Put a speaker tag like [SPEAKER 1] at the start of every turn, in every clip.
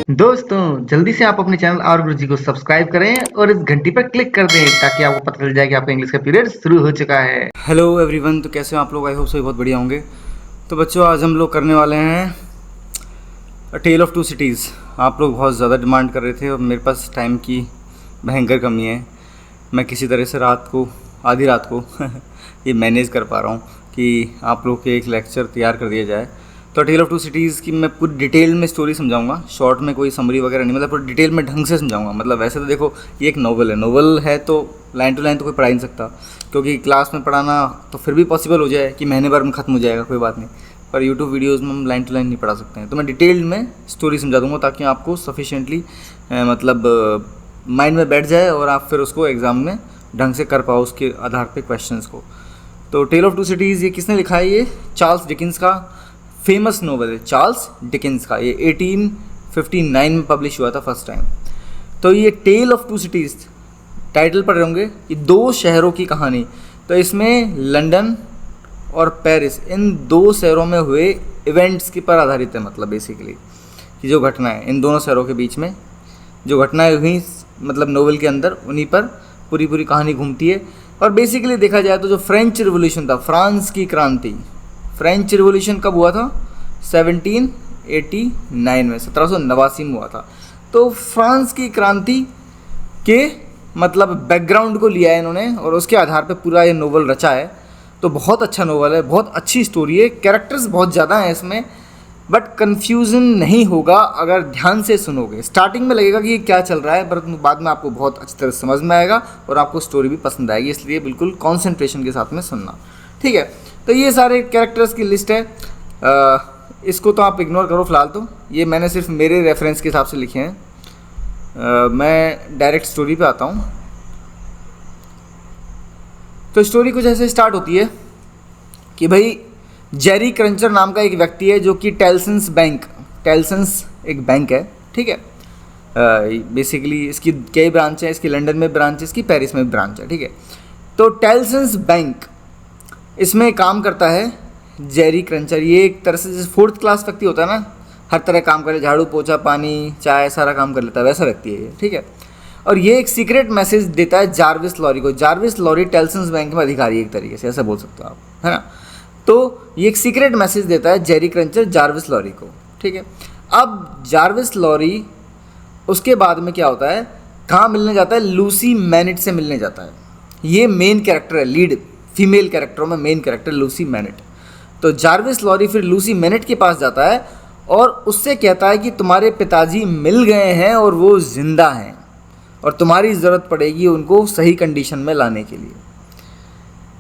[SPEAKER 1] दोस्तों जल्दी से आप अपने चैनल और गुरुजी को सब्सक्राइब करें और इस घंटी पर क्लिक कर दें ताकि आपको पता चल जाए कि आपका इंग्लिश का पीरियड शुरू हो चुका है।
[SPEAKER 2] हेलो एवरीवन, तो कैसे हो आप लोग? आई होप सभी बहुत बढ़िया होंगे। तो बच्चों, आज हम लोग करने वाले हैं अ टेल ऑफ टू सिटीज़। आप लोग बहुत ज़्यादा डिमांड कर रहे थे और मेरे पास टाइम की भयंकर कमी है। मैं किसी तरह से आधी रात को ये मैनेज कर पा रहा हूँ कि आप लोग के एक लेक्चर तैयार कर दिया जाए। तो टेल ऑफ टू सिटीज़ की मैं पूरी डिटेल में स्टोरी समझाऊंगा, शॉर्ट में कोई समरी वगैरह नहीं, मतलब पूरी डिटेल में ढंग से समझाऊंगा। मतलब वैसे तो देखो, ये एक नॉवल है तो लाइन टू लाइन तो कोई पढ़ा ही नहीं सकता, क्योंकि क्लास में पढ़ाना तो फिर भी पॉसिबल हो जाए कि महीने भर में ख़त्म हो जाएगा, कोई बात नहीं, पर यूट्यूब वीडियोज़ में हम लाइन टू लाइन नहीं पढ़ा सकते हैं। तो मैं डिटेल में स्टोरी समझा दूँगा ताकि आपको सफिशेंटली मतलब माइंड में बैठ जाए और आप फिर उसको एग्ज़ाम में ढंग से कर पाओ उसके आधार पे क्वेश्चंस को। तो टेल ऑफ टू सिटीज़ ये किसने लिखा है? ये चार्ल्स डिकिंस का फेमस नोवेल है, चार्ल्स डिकिंस का। ये 1859 में पब्लिश हुआ था फर्स्ट टाइम। तो ये tale of two cities title पढ़ रहे होंगे, ये दो शहरों की कहानी। तो इसमें लंदन और पेरिस, इन दो शहरों में हुए इवेंट्स के पर आधारित है। मतलब बेसिकली कि जो घटना है इन दोनों शहरों के बीच में जो घटनाएं हुई, मतलब नोवेल के अंदर उन्हीं पर पूरी कहानी घूमती है। और बेसिकली देखा जाए तो जो फ्रेंच रिवॉल्यूशन था, फ्रांस की क्रांति, फ्रेंच रिवॉल्यूशन कब हुआ था? 1789 में, 1789 में हुआ था। तो फ्रांस की क्रांति के मतलब बैकग्राउंड को लिया है इन्होंने और उसके आधार पे पूरा ये नोवेल रचा है। तो बहुत अच्छा नोवेल है, बहुत अच्छी स्टोरी है, कैरेक्टर्स बहुत ज़्यादा हैं इसमें, बट कन्फ्यूज़न नहीं होगा अगर ध्यान से सुनोगे। स्टार्टिंग में लगेगा कि ये क्या चल रहा है, पर बाद में आपको बहुत अच्छी तरह समझ में आएगा और आपको स्टोरी भी पसंद आएगी, इसलिए बिल्कुल कॉन्सेंट्रेशन के साथ में सुनना, ठीक है। तो ये सारे कैरेक्टर्स की लिस्ट है, इसको तो आप इग्नोर करो फिलहाल। तो ये मैंने सिर्फ मेरे रेफरेंस के हिसाब से लिखे हैं। मैं डायरेक्ट स्टोरी पे आता हूँ। तो स्टोरी कुछ ऐसे स्टार्ट होती है कि भाई जेरी क्रंचर नाम का एक व्यक्ति है जो कि टेल्सन्स एक बैंक है, ठीक है। बेसिकली इसकी कई ब्रांच है, इसकी लंदन में ब्रांच है, इसकी पेरिस में ब्रांच है, ठीक है। तो टेल्सन्स बैंक, इसमें काम करता है जेरी क्रंचर। ये एक तरह से जैसे फोर्थ क्लास व्यक्ति होता है ना, हर तरह काम करे, झाड़ू पोछा पानी चाय सारा काम कर लेता है, वैसा व्यक्ति है ये, ठीक है। और ये एक सीक्रेट मैसेज देता है जार्विस लॉरी को। जार्विस लॉरी टेल्सन्स बैंक में अधिकारी, एक तरीके से ऐसा बोल सकते हो आप, है ना। तो ये एक सीक्रेट मैसेज देता है जेरी क्रंचर जार्विस लॉरी को, ठीक है। अब जार्विस लॉरी उसके बाद में क्या होता है, कहाँ मिलने जाता है? लूसी मैनेट से मिलने जाता है। ये मेन कैरेक्टर है, लीड फीमेल कैरेक्टरों में मेन कैरेक्टर लूसी मैनेट। तो जार्विस लॉरी फिर लूसी मैनेट के पास जाता है और उससे कहता है कि तुम्हारे पिताजी मिल गए हैं और वो जिंदा हैं और तुम्हारी ज़रूरत पड़ेगी उनको सही कंडीशन में लाने के लिए।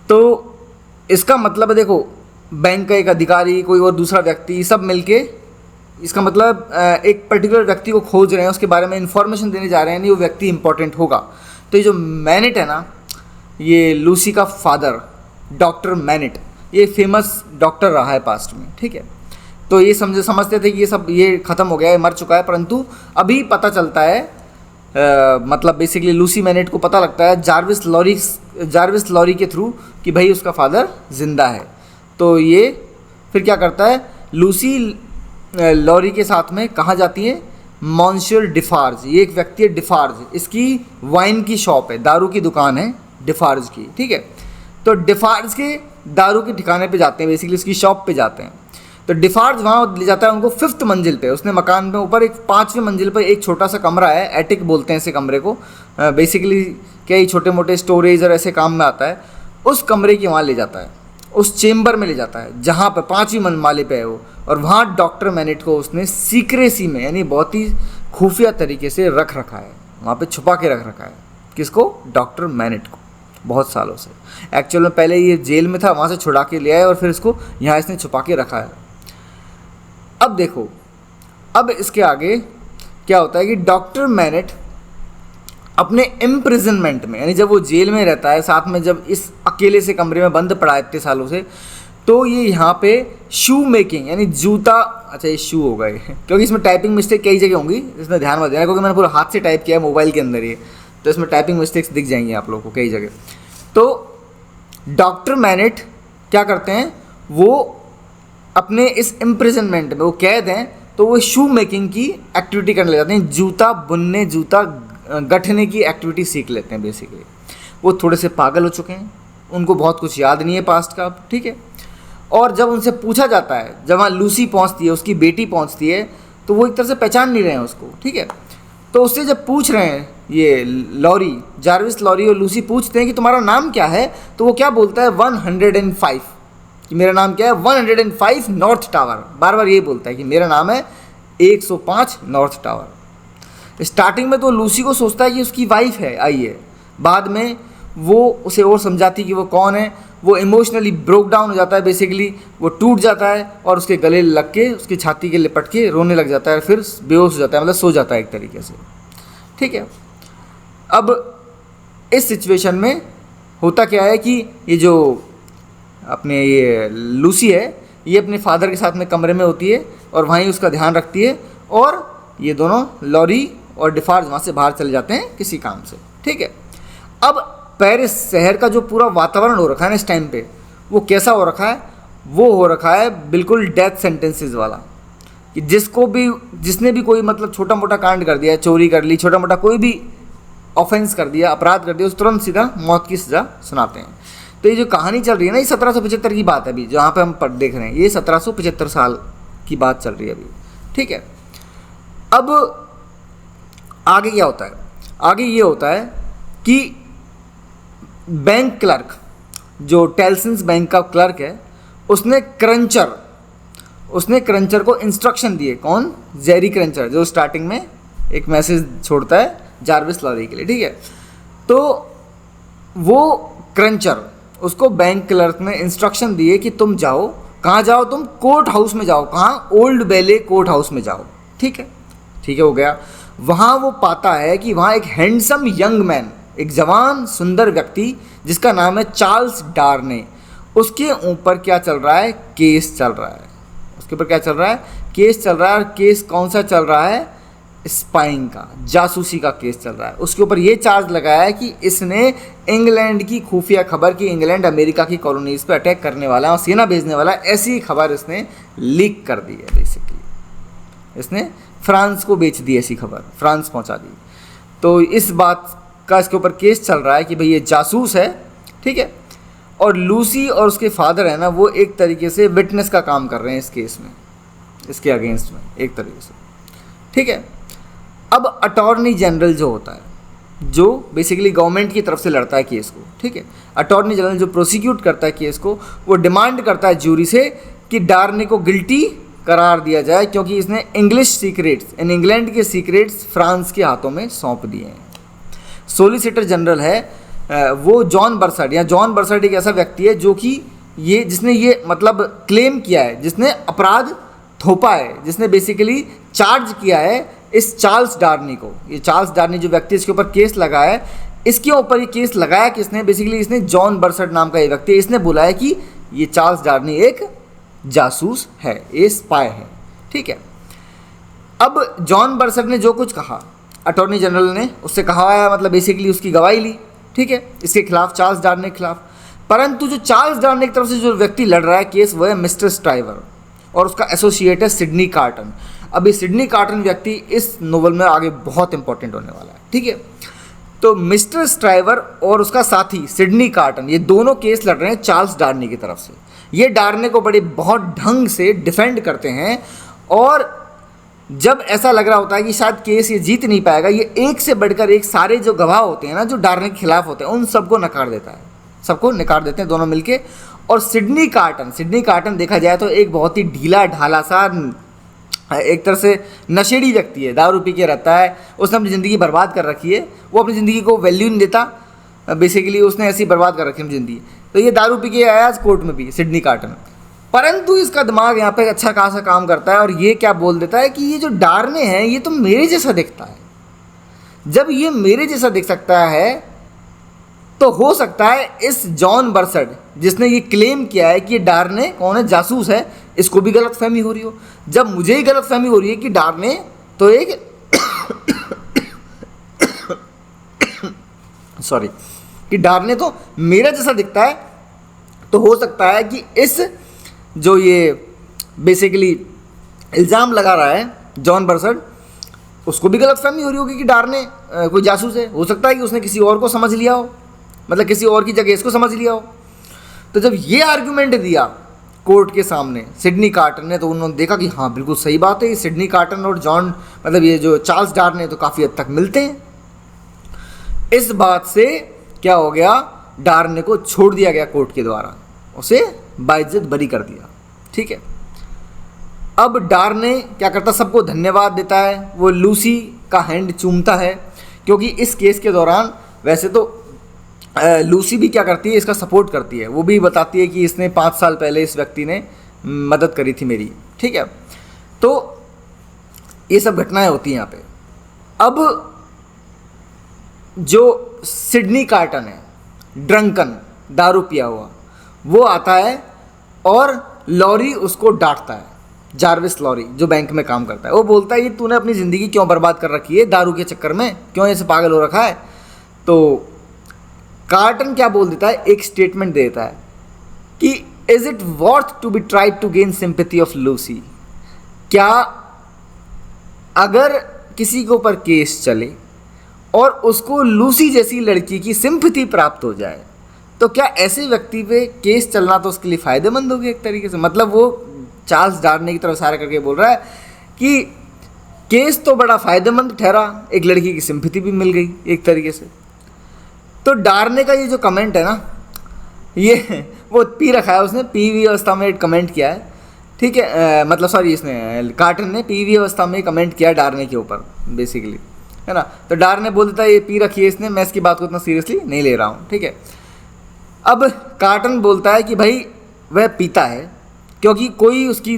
[SPEAKER 2] तो इसका मतलब है, देखो, बैंक का एक अधिकारी, कोई और दूसरा व्यक्ति, सब मिलके इसका मतलब एक पर्टिकुलर व्यक्ति को खोज रहे हैं, उसके बारे में इंफॉर्मेशन देने जा रहे हैं, नहीं वो व्यक्ति इंपॉर्टेंट होगा। तो ये जो मैनेट है ना, ये लूसी का फादर डॉक्टर मैनेट, ये फेमस डॉक्टर रहा है पास्ट में, ठीक है। तो ये समझते थे कि ये ख़त्म हो गया है, मर चुका है, परंतु अभी पता चलता है, मतलब बेसिकली लूसी मैनेट को पता लगता है जार्विस लॉरी के थ्रू कि भाई उसका फादर जिंदा है। तो ये फिर क्या करता है, लूसी लॉरी के साथ में कहाँ जाती है? मॉन्सियर डिफार्ज, ये एक व्यक्ति है डिफार्ज, इसकी वाइन की शॉप है, दारू की दुकान है डिफार्ज की, ठीक है। तो डिफार्ज के दारू के ठिकाने पे जाते हैं, बेसिकली उसकी शॉप पे जाते हैं। तो डिफार्ज वहाँ ले जाता है उनको 5th मंजिल पे। उसने मकान पे ऊपर एक 5वीं मंजिल पर एक छोटा सा कमरा है, एटिक बोलते हैं ऐसे कमरे को, बेसिकली कई छोटे मोटे स्टोरेज और ऐसे काम में आता है। उस कमरे की वहाँ ले जाता है, उस चेम्बर में ले जाता है जहाँ पर 5वीं माले पे है वो। और वहाँ डॉक्टर मैनेट को उसने सीक्रेसी में, यानी बहुत ही खुफिया तरीके से रख रखा है, वहाँ पे छुपा के रख रखा है। किसको? डॉक्टर मैनेट को, बहुत सालों से। एक्चुअल में पहले ये जेल में था, वहाँ से छुड़ा के ले आया और फिर इसको यहाँ इसने छुपा के रखा है। अब देखो, अब इसके आगे क्या होता है कि डॉक्टर मैनेट अपने इम्प्रिजनमेंट में, यानी जब वो जेल में रहता है, साथ में जब इस अकेले से कमरे में बंद पड़ा है इतने सालों से, तो ये यहाँ पे शू मेकिंग, यानी जूता, अच्छा ये शू हो गए क्योंकि इसमें टाइपिंग मिस्टेक कई जगह होंगी, इसमें ध्यान मत देना, क्योंकि मैंने पूरा हाथ से टाइप किया है मोबाइल के अंदर ये, तो इसमें टाइपिंग मिस्टेक्स दिख जाएंगी आप लोगों को कई जगह। तो डॉक्टर मैनेट क्या करते हैं, वो अपने इस इम्प्रिजनमेंट में, वो कैद हैं, तो वो शू मेकिंग की एक्टिविटी करने लग जाते हैं, जूता बुनने, जूता गढ़ने की एक्टिविटी सीख लेते हैं बेसिकली। वो थोड़े से पागल हो चुके हैं, उनको बहुत कुछ याद नहीं है पास्ट का, ठीक है। और जब उनसे पूछा जाता है, जब वहाँ लूसी पहुँचती है, उसकी बेटी पहुँचती है, तो वो एक तरह से पहचान नहीं रहे हैं उसको, ठीक है। तो उससे जब पूछ रहे हैं ये लॉरी, जार्विस लॉरी और लूसी पूछते हैं कि तुम्हारा नाम क्या है, तो वो क्या बोलता है 105, कि मेरा नाम क्या है 105 नॉर्थ टावर। बार बार ये बोलता है कि मेरा नाम है 105 नॉर्थ टावर। स्टार्टिंग में तो लूसी को सोचता है कि उसकी वाइफ है आई है, बाद में वो उसे और समझाती है कि वो कौन है। वो इमोशनली ब्रोक डाउन हो जाता है, बेसिकली वो टूट जाता है और उसके गले लग के उसकी छाती के लिपट के रोने लग जाता है, फिर बेहोश हो जाता है, मतलब सो जाता है एक तरीके से, ठीक है। अब इस सिचुएशन में होता क्या है कि ये जो अपने ये लूसी है, ये अपने फादर के साथ में कमरे में होती है और वहीं उसका ध्यान रखती है, और ये दोनों लॉरी और डिफार्ज वहाँ से बाहर चले जाते हैं किसी काम से, ठीक है। अब पेरिस शहर का जो पूरा वातावरण हो रखा है ना इस टाइम पे, वो कैसा हो रखा है, वो हो रखा है बिल्कुल डेथ सेंटेंसेस वाला, कि जिसने भी कोई मतलब छोटा मोटा कांड कर दिया, चोरी कर ली, छोटा मोटा कोई भी ऑफेंस कर दिया, अपराध कर दिया, उस तुरंत सीधा मौत की सज़ा सुनाते हैं। तो ये जो कहानी चल रही है ना, ये 1775 की बात है अभी, जहाँ पे हम देख रहे हैं, ये 1775 साल की बात चल रही है अभी, ठीक है। अब आगे क्या होता है, आगे ये होता है कि बैंक क्लर्क, जो टेल्सन्स बैंक का क्लर्क है, उसने क्रंचर को इंस्ट्रक्शन दिए। कौन? जेरी क्रंचर, जो स्टार्टिंग में एक मैसेज छोड़ता है जार्विस लॉरी के लिए, ठीक है। तो वो क्रंचर, उसको बैंक क्लर्क ने इंस्ट्रक्शन दिए कि तुम जाओ, कहाँ जाओ तुम? कोर्ट हाउस में जाओ। कहाँ? ओल्ड बेले कोर्ट हाउस में जाओ, ठीक है, ठीक है, हो गया। वहाँ वो पाता है कि वहाँ एक हैंडसम यंग मैन, एक जवान सुंदर व्यक्ति जिसका नाम है चार्ल्स डार्ने, उसके ऊपर क्या चल रहा है? केस चल रहा है। उसके ऊपर क्या चल रहा है? केस चल रहा है। और केस कौन सा चल रहा है? स्पाइंग का, जासूसी का केस चल रहा है। उसके ऊपर ये चार्ज लगाया है कि इसने इंग्लैंड की खुफिया खबर की इंग्लैंड अमेरिका की कॉलोनीज पे अटैक करने वाला है और सेना भेजने वाला है, ऐसी खबर इसने लीक कर दी है। बेसिकली इसने फ्रांस को बेच दी, ऐसी खबर फ्रांस पहुंचा दी। तो इस बात का इसके ऊपर केस चल रहा है कि भाई ये जासूस है, ठीक है। और लूसी और उसके फादर है ना, वो एक तरीके से विटनेस का काम कर रहे हैं इस केस में, इसके अगेंस्ट में एक तरीके से, ठीक है। अब अटॉर्नी जनरल जो होता है, जो बेसिकली गवर्नमेंट की तरफ से लड़ता है केस को, ठीक है, अटॉर्नी जनरल जो प्रोसिक्यूट करता है केस को, वो डिमांड करता है जूरी से कि डार्ने को गिल्टी करार दिया जाए, क्योंकि इसने इंग्लिश सीक्रेट्स, इन इंग्लैंड के सीक्रेट्स फ्रांस के हाथों में सौंप दिए हैं। सोलिसिटर जनरल है वो जॉन बर्सर्ड, या जॉन बर्सर्ड एक ऐसा व्यक्ति है जो कि जिसने ये मतलब क्लेम किया है, जिसने अपराध थोपा है, जिसने बेसिकली चार्ज किया है इस चार्ल्स डार्नी को। ये चार्ल्स डार्नी जो व्यक्ति इसके ऊपर केस लगा है, इसके ऊपर ये केस लगाया किसने? बेसिकली इसने जॉन बर्सर्ड नाम का ये व्यक्ति, इसने बोला है कि ये चार्ल्स डार्नी एक जासूस है, ये स्पाई है, ठीक है। अब जॉन बर्सर्ड ने जो कुछ कहा, अटॉर्नी जनरल ने उससे कहा है, मतलब बेसिकली उसकी गवाही ली, ठीक है, इसके खिलाफ, चार्ल्स डार्ने के खिलाफ। परंतु जो चार्ल्स डार्ने की तरफ से जो व्यक्ति लड़ रहा है केस, वो है मिस्टर स्ट्राइवर, और उसका एसोसिएट है सिडनी कार्टन। अभी सिडनी कार्टन व्यक्ति इस नोवेल में आगे बहुत इंपॉर्टेंट होने वाला है, ठीक है। तो मिस्टर स्ट्राइवर और उसका साथी सिडनी कार्टन, ये दोनों केस लड़ रहे हैं चार्ल्स डार्नी की तरफ से। ये डार्ने को बहुत ढंग से डिफेंड करते हैं, और जब ऐसा लग रहा होता है कि शायद केस ये जीत नहीं पाएगा, ये एक से बढ़कर एक सारे जो गवाह होते हैं ना, जो डार्ने के खिलाफ होते हैं, उन सबको नकार देता है, सबको नकार देते हैं दोनों मिलके। और सिडनी कार्टन देखा जाए तो एक बहुत ही ढीला ढाला सा, एक तरह से नशेड़ी व्यक्ति है, दारू पी के रहता है, उसने अपनी ज़िंदगी बर्बाद कर रखी है, वो अपनी ज़िंदगी को वैल्यू नहीं देता, बेसिकली उसने ऐसी बर्बाद कर रखी है ज़िंदगी। तो ये दारू पी के आया आज कोर्ट में भी, सिडनी कार्टन, परंतु इसका दिमाग यहाँ पे अच्छा खासा काम करता है, और ये क्या बोल देता है कि ये जो डार्ने हैं ये तो मेरे जैसा दिखता है। जब ये मेरे जैसा दिख सकता है, तो हो सकता है इस जॉन बर्सर्ड, जिसने ये क्लेम किया है कि ये डार्ने कौन है, जासूस है, इसको भी गलतफहमी हो रही हो। जब मुझे ही गलतफहमी हो रही है कि डार्ने तो एक सॉरी, कि डार्ने तो मेरा जैसा दिखता है, तो हो सकता है कि इस जो ये बेसिकली इल्ज़ाम लगा रहा है जॉन बर्सर्ड, उसको भी गलतफहमी हो रही होगी कि डार्ने कोई जासूस है। हो सकता है कि उसने किसी और को समझ लिया हो, मतलब किसी और की जगह इसको समझ लिया हो। तो जब ये आर्गूमेंट दिया कोर्ट के सामने सिडनी कार्टन ने, तो उन्होंने देखा कि हाँ बिल्कुल सही बात है, ये सिडनी कार्टन और जॉन मतलब ये जो चार्ल्स डार्ने तो काफ़ी हद तक मिलते हैं। इस बात से क्या हो गया, डार्ने को छोड़ दिया गया कोर्ट के द्वारा, उसे बाइज्जत बरी कर दिया। ठीक है, अब डार्ने क्या करता, सबको धन्यवाद देता है, वो लूसी का हैंड चूमता है, क्योंकि इस केस के दौरान वैसे तो लूसी भी क्या करती है, इसका सपोर्ट करती है। वो भी बताती है कि इसने 5 साल पहले इस व्यक्ति ने मदद करी थी मेरी। ठीक है, तो ये सब घटनाएं होती हैं यहाँ पे। अब जो सिडनी कार्टन है, ड्रंकन, दारू पिया हुआ, वो आता है और लॉरी उसको डांटता है। जार्विस लॉरी जो बैंक में काम करता है, वो बोलता है ये तूने अपनी ज़िंदगी क्यों बर्बाद कर रखी है दारू के चक्कर में, क्यों ऐसे पागल हो रखा है। तो कार्टन क्या बोल देता है, एक स्टेटमेंट दे देता है कि is it worth to be tried to gain sympathy of Lucy, क्या अगर किसी के ऊपर केस चले और उसको लूसी जैसी लड़की की सिंपैथी प्राप्त हो जाए, तो क्या ऐसे व्यक्ति पे केस चलना तो उसके लिए फ़ायदेमंद होगी एक तरीके से। मतलब वो चार्ल्स डार्ने की तरफ इशारा करके बोल रहा है कि केस तो बड़ा फ़ायदेमंद ठहरा, एक लड़की की सिंपैथी भी मिल गई एक तरीके से। तो डार्ने का ये जो कमेंट है ना, ये वो पी रखा है उसने, पीवी अवस्था में कमेंट किया है। ठीक है, मतलब सॉरी, इसने कार्टन ने पीवी अवस्था में कमेंट किया डार्ने के ऊपर बेसिकली, है ना। तो डार्ने बोल देता है ये पी रखी है इसने, मैं इसकी बात को इतना सीरियसली नहीं ले रहा हूँ। ठीक है, अब कार्टन बोलता है कि भाई वह पीता है क्योंकि कोई उसकी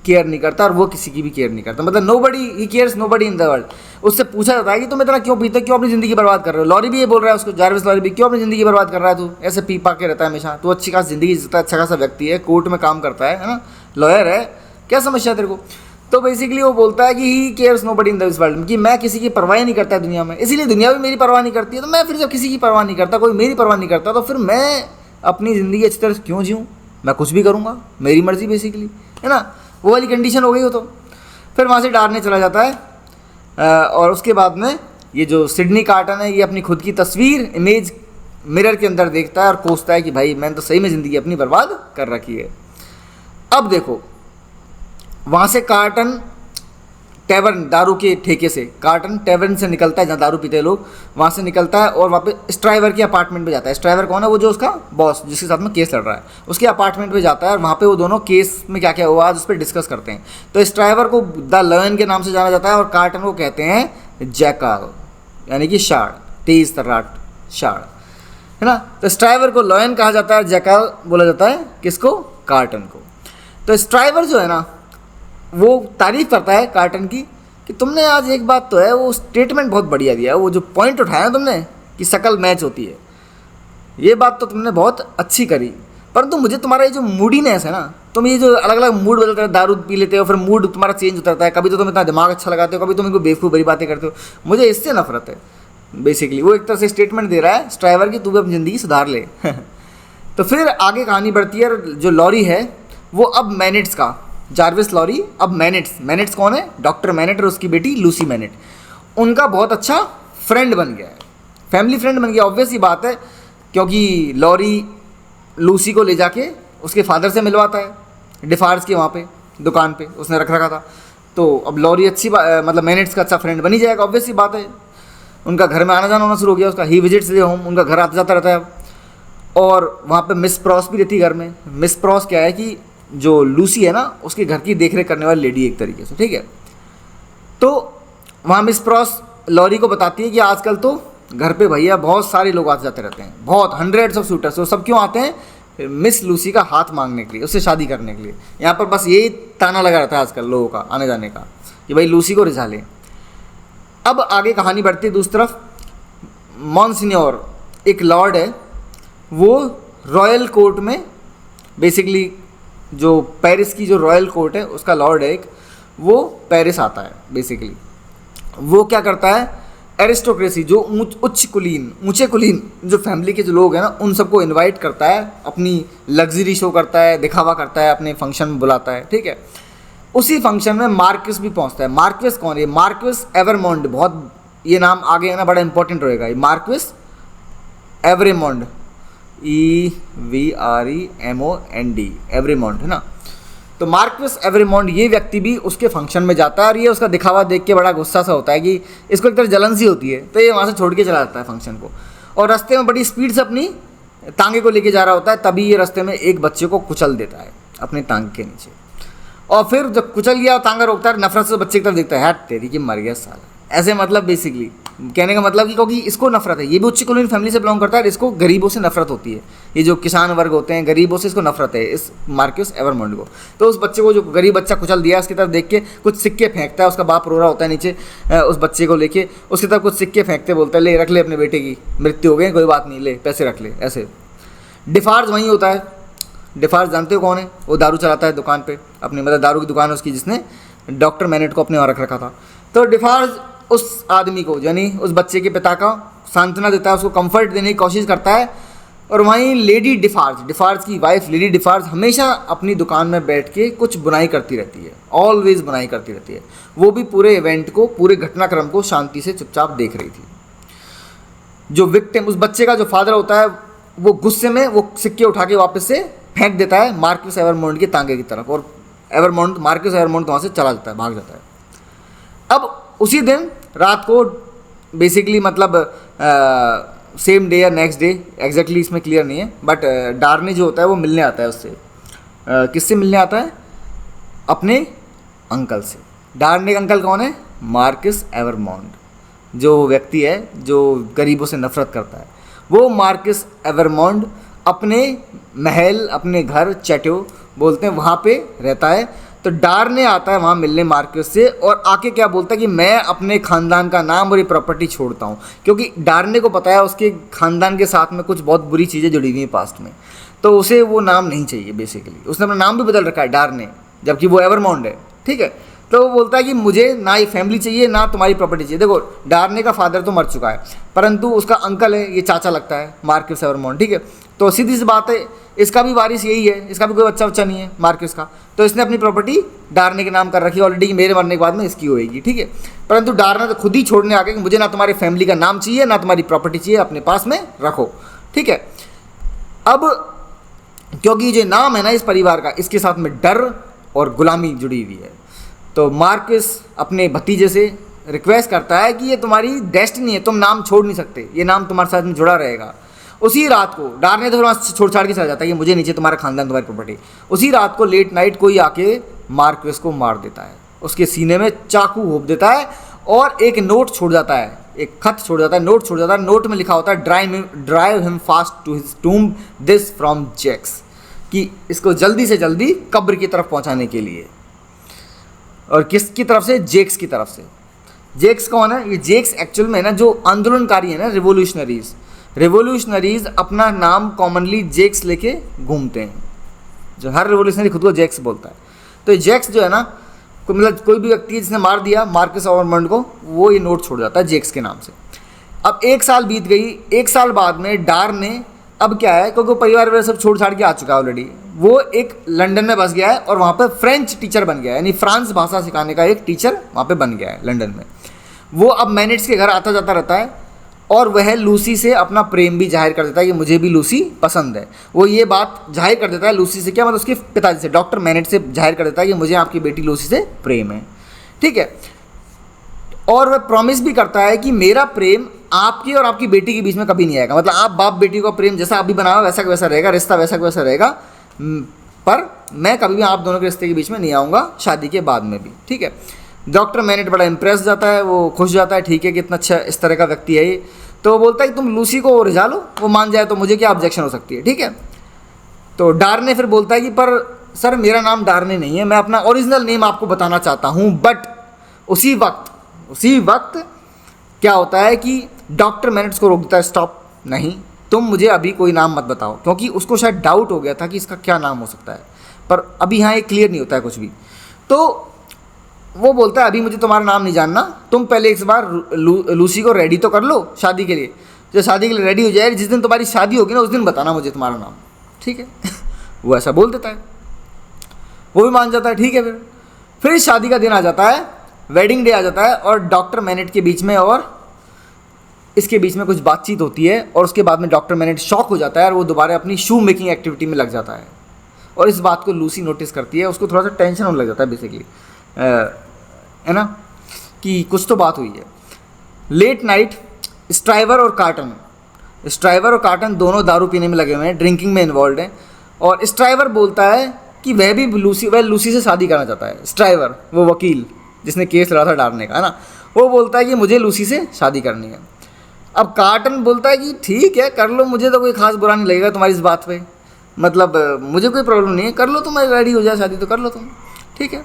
[SPEAKER 2] केयर नहीं करता और वो किसी की भी केयर नहीं करता, मतलब nobody he cares nobody in the world. उससे पूछा जाता है कि तुम इतना क्यों पीते, क्यों अपनी ज़िंदगी बर्बाद कर रहे हो। लॉरी भी ये बोल रहा है उसको, जार्विस लॉरी भी, क्यों अपनी ज़िंदगी बर्बाद कर रहा है तू, ऐसे पी पा के रहता है हमेशा, तू अच्छी खासी ज़िंदगी जीता, अच्छा खासा व्यक्ति है, कोर्ट में काम करता है ना, लॉयर है, क्या समस्या तेरे को। तो बेसिकली वो बोलता है कि he cares nobody in this world, कि मैं किसी की परवाह नहीं करता है दुनिया में, इसीलिए दुनिया भी मेरी परवाह नहीं करती है। तो मैं फिर जब किसी की परवाह नहीं करता, कोई मेरी परवाह नहीं करता, तो फिर मैं अपनी ज़िंदगी अच्छी तरह से क्यों जीऊँ, मैं कुछ भी करूँगा, मेरी मर्जी बेसिकली, है ना। वो वाली कंडीशन हो गई हो। तो फिर वहाँ से डार्ने चला जाता है और उसके बाद में ये जो सिडनी कार्टन है ये अपनी खुद की तस्वीर इमेज मिरर के अंदर देखता है और कोसता है कि भाई मैंने तो सही में ज़िंदगी अपनी बर्बाद कर रखी है। अब देखो वहाँ से कार्टन टेवर्न, दारू के ठेके से कार्टन टेवर्न से निकलता है जहाँ दारू पीते हैं लोग, वहाँ से निकलता है और वहाँ पे स्ट्राइवर के अपार्टमेंट पे जाता है। स्ट्राइवर कौन है, वो जो उसका बॉस जिसके साथ में केस लड़ रहा है, उसके अपार्टमेंट पे जाता है और वहाँ पे वो दोनों केस में क्या क्या हुआ आज उस पर डिस्कस करते हैं। तो स्ट्राइवर को द लायन के नाम से जाना जाता है और कार्टन को कहते हैं जैकाल, यानी कि शार्ड, तेज तर्राट शार्ड, है ना। तो स्ट्राइवर को लायन कहा जाता है, जैकाल बोला जाता है किसको, कार्टन को। तो स्ट्राइवर जो है ना वो तारीफ करता है कार्टन की कि तुमने आज एक बात तो है, वो स्टेटमेंट बहुत बढ़िया दिया है, वो जो पॉइंट उठाया ना तुमने कि शकल मैच होती है, ये बात तो तुमने बहुत अच्छी करी, परंतु मुझे तुम्हारा ये जो मूडीनेस है ना, तुम ये जो अलग अलग मूड बदलते हो, दारू पी लेते हो फिर मूड तुम्हारा चेंज होता है, कभी तो तुम इतना दिमाग अच्छा लगाते हो, कभी तुम इनको बेवकूफ़ बड़ी बातें करते हो, मुझे इससे नफरत है। बेसिकली वो एक तरह से स्टेटमेंट दे रहा है स्ट्राइवर की, तू भी अपनी ज़िंदगी सुधार ले। तो फिर आगे कहानी बढ़ती है, जो लॉरी है वो अब मैनेट्स का, जार्विस लॉरी अब मैनेट्स कौन है, डॉक्टर मैनेट और उसकी बेटी लूसी मैनेट, उनका बहुत अच्छा फ्रेंड बन गया है, फैमिली फ्रेंड बन गया। ऑब्वियस ही बात है क्योंकि लॉरी लूसी को ले जाके उसके फादर से मिलवाता है डिफार्स के वहाँ पे दुकान पे उसने रख रखा था। तो अब लॉरी अच्छी मतलब मैनेट्स का अच्छा फ्रेंड बन ही जाएगा, ऑब्वियस ही बात है। उनका घर में आना जाना होना शुरू हो गया उसका, ही विजिट्स दे होम, उनका घर आता जाता रहता है। और वहाँ पे मिस प्रॉस भी रहती है घर में। मिस प्रॉस क्या है कि जो लूसी है ना उसके घर की देखरेख करने वाली लेडी एक तरीके से, ठीक है। तो वहाँ मिस प्रॉस लॉरी को बताती है कि आजकल तो घर पे भैया बहुत सारे लोग आते जाते रहते हैं, बहुत हंड्रेड्स ऑफ शूटर्स। वो सब क्यों आते हैं, मिस लूसी का हाथ मांगने के लिए, उससे शादी करने के लिए। यहाँ पर बस यही ताना लगा रहता है आजकल लोगों का आने जाने का कि भाई लूसी को रिझा लें। अब आगे कहानी बढ़ती है दूसरी तरफ। मॉन्सिन्योर एक लॉर्ड है, वो रॉयल कोर्ट में बेसिकली जो पेरिस की जो रॉयल कोर्ट है उसका लॉर्ड है एक, वो पेरिस आता है बेसिकली। वो क्या करता है, एरिस्टोक्रेसी जो ऊंचे कुलीन जो फैमिली के जो लोग हैं ना उन सबको इनवाइट करता है, अपनी लग्जरी शो करता है, दिखावा करता है, अपने फंक्शन में बुलाता है, ठीक है। उसी फंक्शन में मार्क्विस भी पहुंचता है। मार्क्विस कौन है? मार्क्विस एवरमोंड, बहुत ये नाम आगे है ना बड़ा इंपॉर्टेंट रहेगा। मार्क्विस एवरेमोंड, EVREMOND, एवरेमोंड है ना। तो मार्क्विस एवरेमोंड ये व्यक्ति भी उसके फंक्शन में जाता है और ये उसका दिखावा देख के बड़ा गुस्सा सा होता है कि इसको एक तरह जलन सी होती है, तो ये वहाँ से छोड़ के चला जाता है फंक्शन को। और रास्ते में बड़ी स्पीड से अपनी तांगे को लेके जा रहा होता है, तभी ये रास्ते में एक बच्चे को कुचल देता है अपने टांग के नीचे। और फिर जब कुचल गया, तांगा रोकता है, नफरत से बच्चे की तरफ देखता है, हट तेरी कि मर गया साला, ऐसे मतलब बेसिकली कहने का मतलब कि क्योंकि इसको नफरत है, ये भी उच्च कुलीन फैमिली से बिलोंग करता है, इसको गरीबों से नफरत होती है। ये जो किसान वर्ग होते हैं गरीबों से इसको नफरत है, इस मार्क्विस एवरमोंड को। तो उस बच्चे को, जो गरीब बच्चा कुचल दिया, उसकी तरफ देख के कुछ सिक्के फेंकता है। उसका बाप रो रहा होता है नीचे, उस बच्चे को लेके उसकी तरफ कुछ सिक्के फेंकते, बोलता है ले रख ले, अपने बेटे की मृत्यु हो गई, कोई बात नहीं, ले पैसे रख ले। ऐसे डिफार्ज वहीं होता है। डिफार्ज जानते हो कौन है? वो दारू चलाता है दुकान पे अपनी, मतलब दारू की दुकान है उसकी, जिसने डॉक्टर मैनेट को अपने वहाँ रख रखा था। तो डिफार्ज उस आदमी को, यानी उस बच्चे के पिता का सांत्वना देता है, उसको कंफर्ट देने की कोशिश करता है। और वहीं लेडी डिफार्ज, डिफार्ज की वाइफ लेडी डिफार्ज हमेशा अपनी दुकान में बैठ के कुछ बुनाई करती रहती है, ऑलवेज बुनाई करती रहती है। वो भी पूरे इवेंट को, पूरे घटनाक्रम को शांति से चुपचाप देख रही थी। जो विक्टिम, उस बच्चे का जो फादर होता है, वो गुस्से में वो सिक्के उठा के वापस से फेंक देता है मार्क्विस एवरमोंड के तांगे की तरफ, और एवरमोंड, मार्क्विस एवरमोंड वहाँ से चला जाता है, भाग जाता है। अब उसी दिन रात को बेसिकली, मतलब सेम डे या नेक्स्ट डे, एग्जैक्टली इसमें क्लियर नहीं है, बट डार्ने जो होता है वो मिलने आता है उससे। किससे मिलने आता है? अपने अंकल से। डार्ने का अंकल कौन है? मार्क्विस एवरमोंड, जो व्यक्ति है जो गरीबों से नफरत करता है। वो मार्क्विस एवरमोंड अपने महल, अपने घर, चैटो बोलते हैं, वहाँ पे रहता है। तो डार्ने आता है वहाँ मिलने मार्क्विस से, और आके क्या बोलता है कि मैं अपने ख़ानदान का नाम और ये प्रॉपर्टी छोड़ता हूँ, क्योंकि डार्ने को पता है उसके ख़ानदान के साथ में कुछ बहुत बुरी चीज़ें जुड़ी हुई हैं पास्ट में, तो उसे वो नाम नहीं चाहिए। बेसिकली उसने अपना नाम भी बदल रखा है डार्ने, जबकि वो एवरमोंड है, ठीक है। तो वो बोलता है कि मुझे ना ये फैमिली चाहिए, ना तुम्हारी प्रॉपर्टी चाहिए। देखो, डार्ने का फादर तो मर चुका है, परंतु उसका अंकल है, ये चाचा लगता है मार्क्विस एवरमोंड, ठीक है। तो सीधी सी बात है, इसका भी वारिस यही है, इसका भी कोई बच्चा नहीं है मार्क्विस का, तो इसने अपनी प्रॉपर्टी डार्ने के नाम कर रखी है ऑलरेडी, मेरे मरने के बाद में इसकी होएगी, ठीक है। परंतु डार्ने तो खुद ही छोड़ने आ गया कि मुझे ना तुम्हारी फैमिली का नाम चाहिए, ना तुम्हारी प्रॉपर्टी चाहिए, अपने पास में रखो, ठीक है। अब क्योंकि जो नाम है ना इस परिवार का, इसके साथ में डर और गुलामी जुड़ी हुई है, तो मार्क्विस अपने भतीजे से रिक्वेस्ट करता है कि ये तुम्हारी डेस्टिनी है, तुम नाम छोड़ नहीं सकते, ये नाम तुम्हारे साथ में जुड़ा रहेगा। उसी रात को डार्ने तो वहाँ छोड़ छाड़ के चला जाता है कि मुझे नीचे तुम्हारा खानदान, तुम्हारी प्रॉपर्टी। उसी रात को लेट नाइट कोई आके मार्क्विस को मार देता है, उसके सीने में चाकू घोंप देता है, और एक नोट छोड़ जाता है, एक खत छोड़ जाता है, नोट छोड़ जाता है। नोट में लिखा होता है drive him fast to his tomb, this from Jacks, कि इसको जल्दी से जल्दी कब्र की तरफ पहुँचाने के लिए। और किसकी तरफ से? जेक्स की तरफ से। जेक्स कौन है? ये जेक्स एक्चुअल में ना जो आंदोलनकारी है ना, रिवोल्यूशनरीज अपना नाम कॉमनली जेक्स लेके घूमते हैं, जो हर रिवोल्यूशनरी खुद को जेक्स बोलता है। तो ये जेक्स जो है ना, मतलब कोई भी व्यक्ति जिसने मार दिया मार्क्विस एवरमोंड को, वो ये नोट छोड़ जाता है जेक्स के नाम से। अब 1 साल बीत गई, 1 साल बाद में डार्ने, अब क्या है, क्योंकि परिवार वगैरह सब छोड़ छाड़ के आ चुका है ऑलरेडी, वो एक लंदन में बस गया है और वहाँ पे फ्रेंच टीचर बन गया है, यानी फ्रांस भाषा सिखाने का एक टीचर वहाँ पे बन गया है लंदन में। वो अब मैनेट्स के घर आता जाता रहता है, और वह लूसी से अपना प्रेम भी जाहिर कर देता है कि मुझे भी लूसी पसंद है। वो ये बात जाहिर कर देता है लूसी से, क्या मतलब उसके पिताजी से, डॉक्टर मैनेट से जाहिर कर देता है कि मुझे आपकी बेटी लूसी से प्रेम है, ठीक है। और वह प्रॉमिस भी करता है कि मेरा प्रेम आपकी और आपकी बेटी के बीच में कभी नहीं आएगा, मतलब आप बाप बेटी का प्रेम जैसा अभी बनाओ वैसा का वैसा रहेगा, रिश्ता वैसा का वैसा रहेगा, पर मैं कभी भी आप दोनों के रिश्ते के बीच में नहीं आऊँगा शादी के बाद में भी, ठीक है। डॉक्टर मैनेट बड़ा इंप्रेस जाता है, वो खुश जाता है, ठीक है कि इतना अच्छा इस तरह का व्यक्ति है ये। तो वो बोलता है कि तुम लूसी को रिझा लो, वो मान जाए तो मुझे क्या ऑब्जेक्शन हो सकती है, ठीक है। तो डार्ने फिर बोलता है कि पर सर मेरा नाम डार्ने नहीं है, मैं अपना ओरिजिनल नेम आपको बताना चाहता हूँ। बट उसी वक्त क्या होता है कि डॉक्टर मैनेट्स को रोक देता है, स्टॉप, नहीं, तुम मुझे अभी कोई नाम मत बताओ, क्योंकि उसको शायद डाउट हो गया था कि इसका क्या नाम हो सकता है, पर अभी यहाँ एक क्लियर नहीं होता है कुछ भी। तो वो बोलता है अभी मुझे तुम्हारा नाम नहीं जानना, तुम पहले एक बार लूसी को रेडी तो कर लो शादी के लिए, जो शादी के लिए रेडी हो जाए, जिस दिन तुम्हारी शादी होगी ना उस दिन बताना मुझे तुम्हारा नाम, ठीक है। वो ऐसा बोल देता है, वो भी मान जाता है, ठीक है। फिर फिर शादी का दिन आ जाता है, वेडिंग डे आ जाता है, और डॉक्टर मैनेट के बीच में और इसके बीच में कुछ बातचीत होती है, और उसके बाद में डॉक्टर मैनेट शॉक हो जाता है और वो दोबारा अपनी शू मेकिंग एक्टिविटी में लग जाता है। और इस बात को लूसी नोटिस करती है, उसको थोड़ा सा टेंशन होने लग जाता है बेसिकली, है ना, कि कुछ तो बात हुई है। लेट नाइट स्ट्राइवर और कार्टन दोनों दारू पीने में लगे हुए हैं, ड्रिंकिंग में इन्वॉल्व हैं, और स्ट्राइवर बोलता है कि वह लूसी से शादी करना चाहता है। स्ट्राइवर, वो वकील जिसने केस लड़ा था डालने का, है ना, वो बोलता है कि मुझे लूसी से शादी करनी है। अब कार्टन बोलता है कि ठीक है, कर लो, मुझे तो कोई खास बुरा नहीं लगेगा तुम्हारी इस बात पे, मतलब मुझे कोई प्रॉब्लम नहीं है, कर लो, तुम्हारी रेडी हो जाए शादी तो कर लो तुम, ठीक है।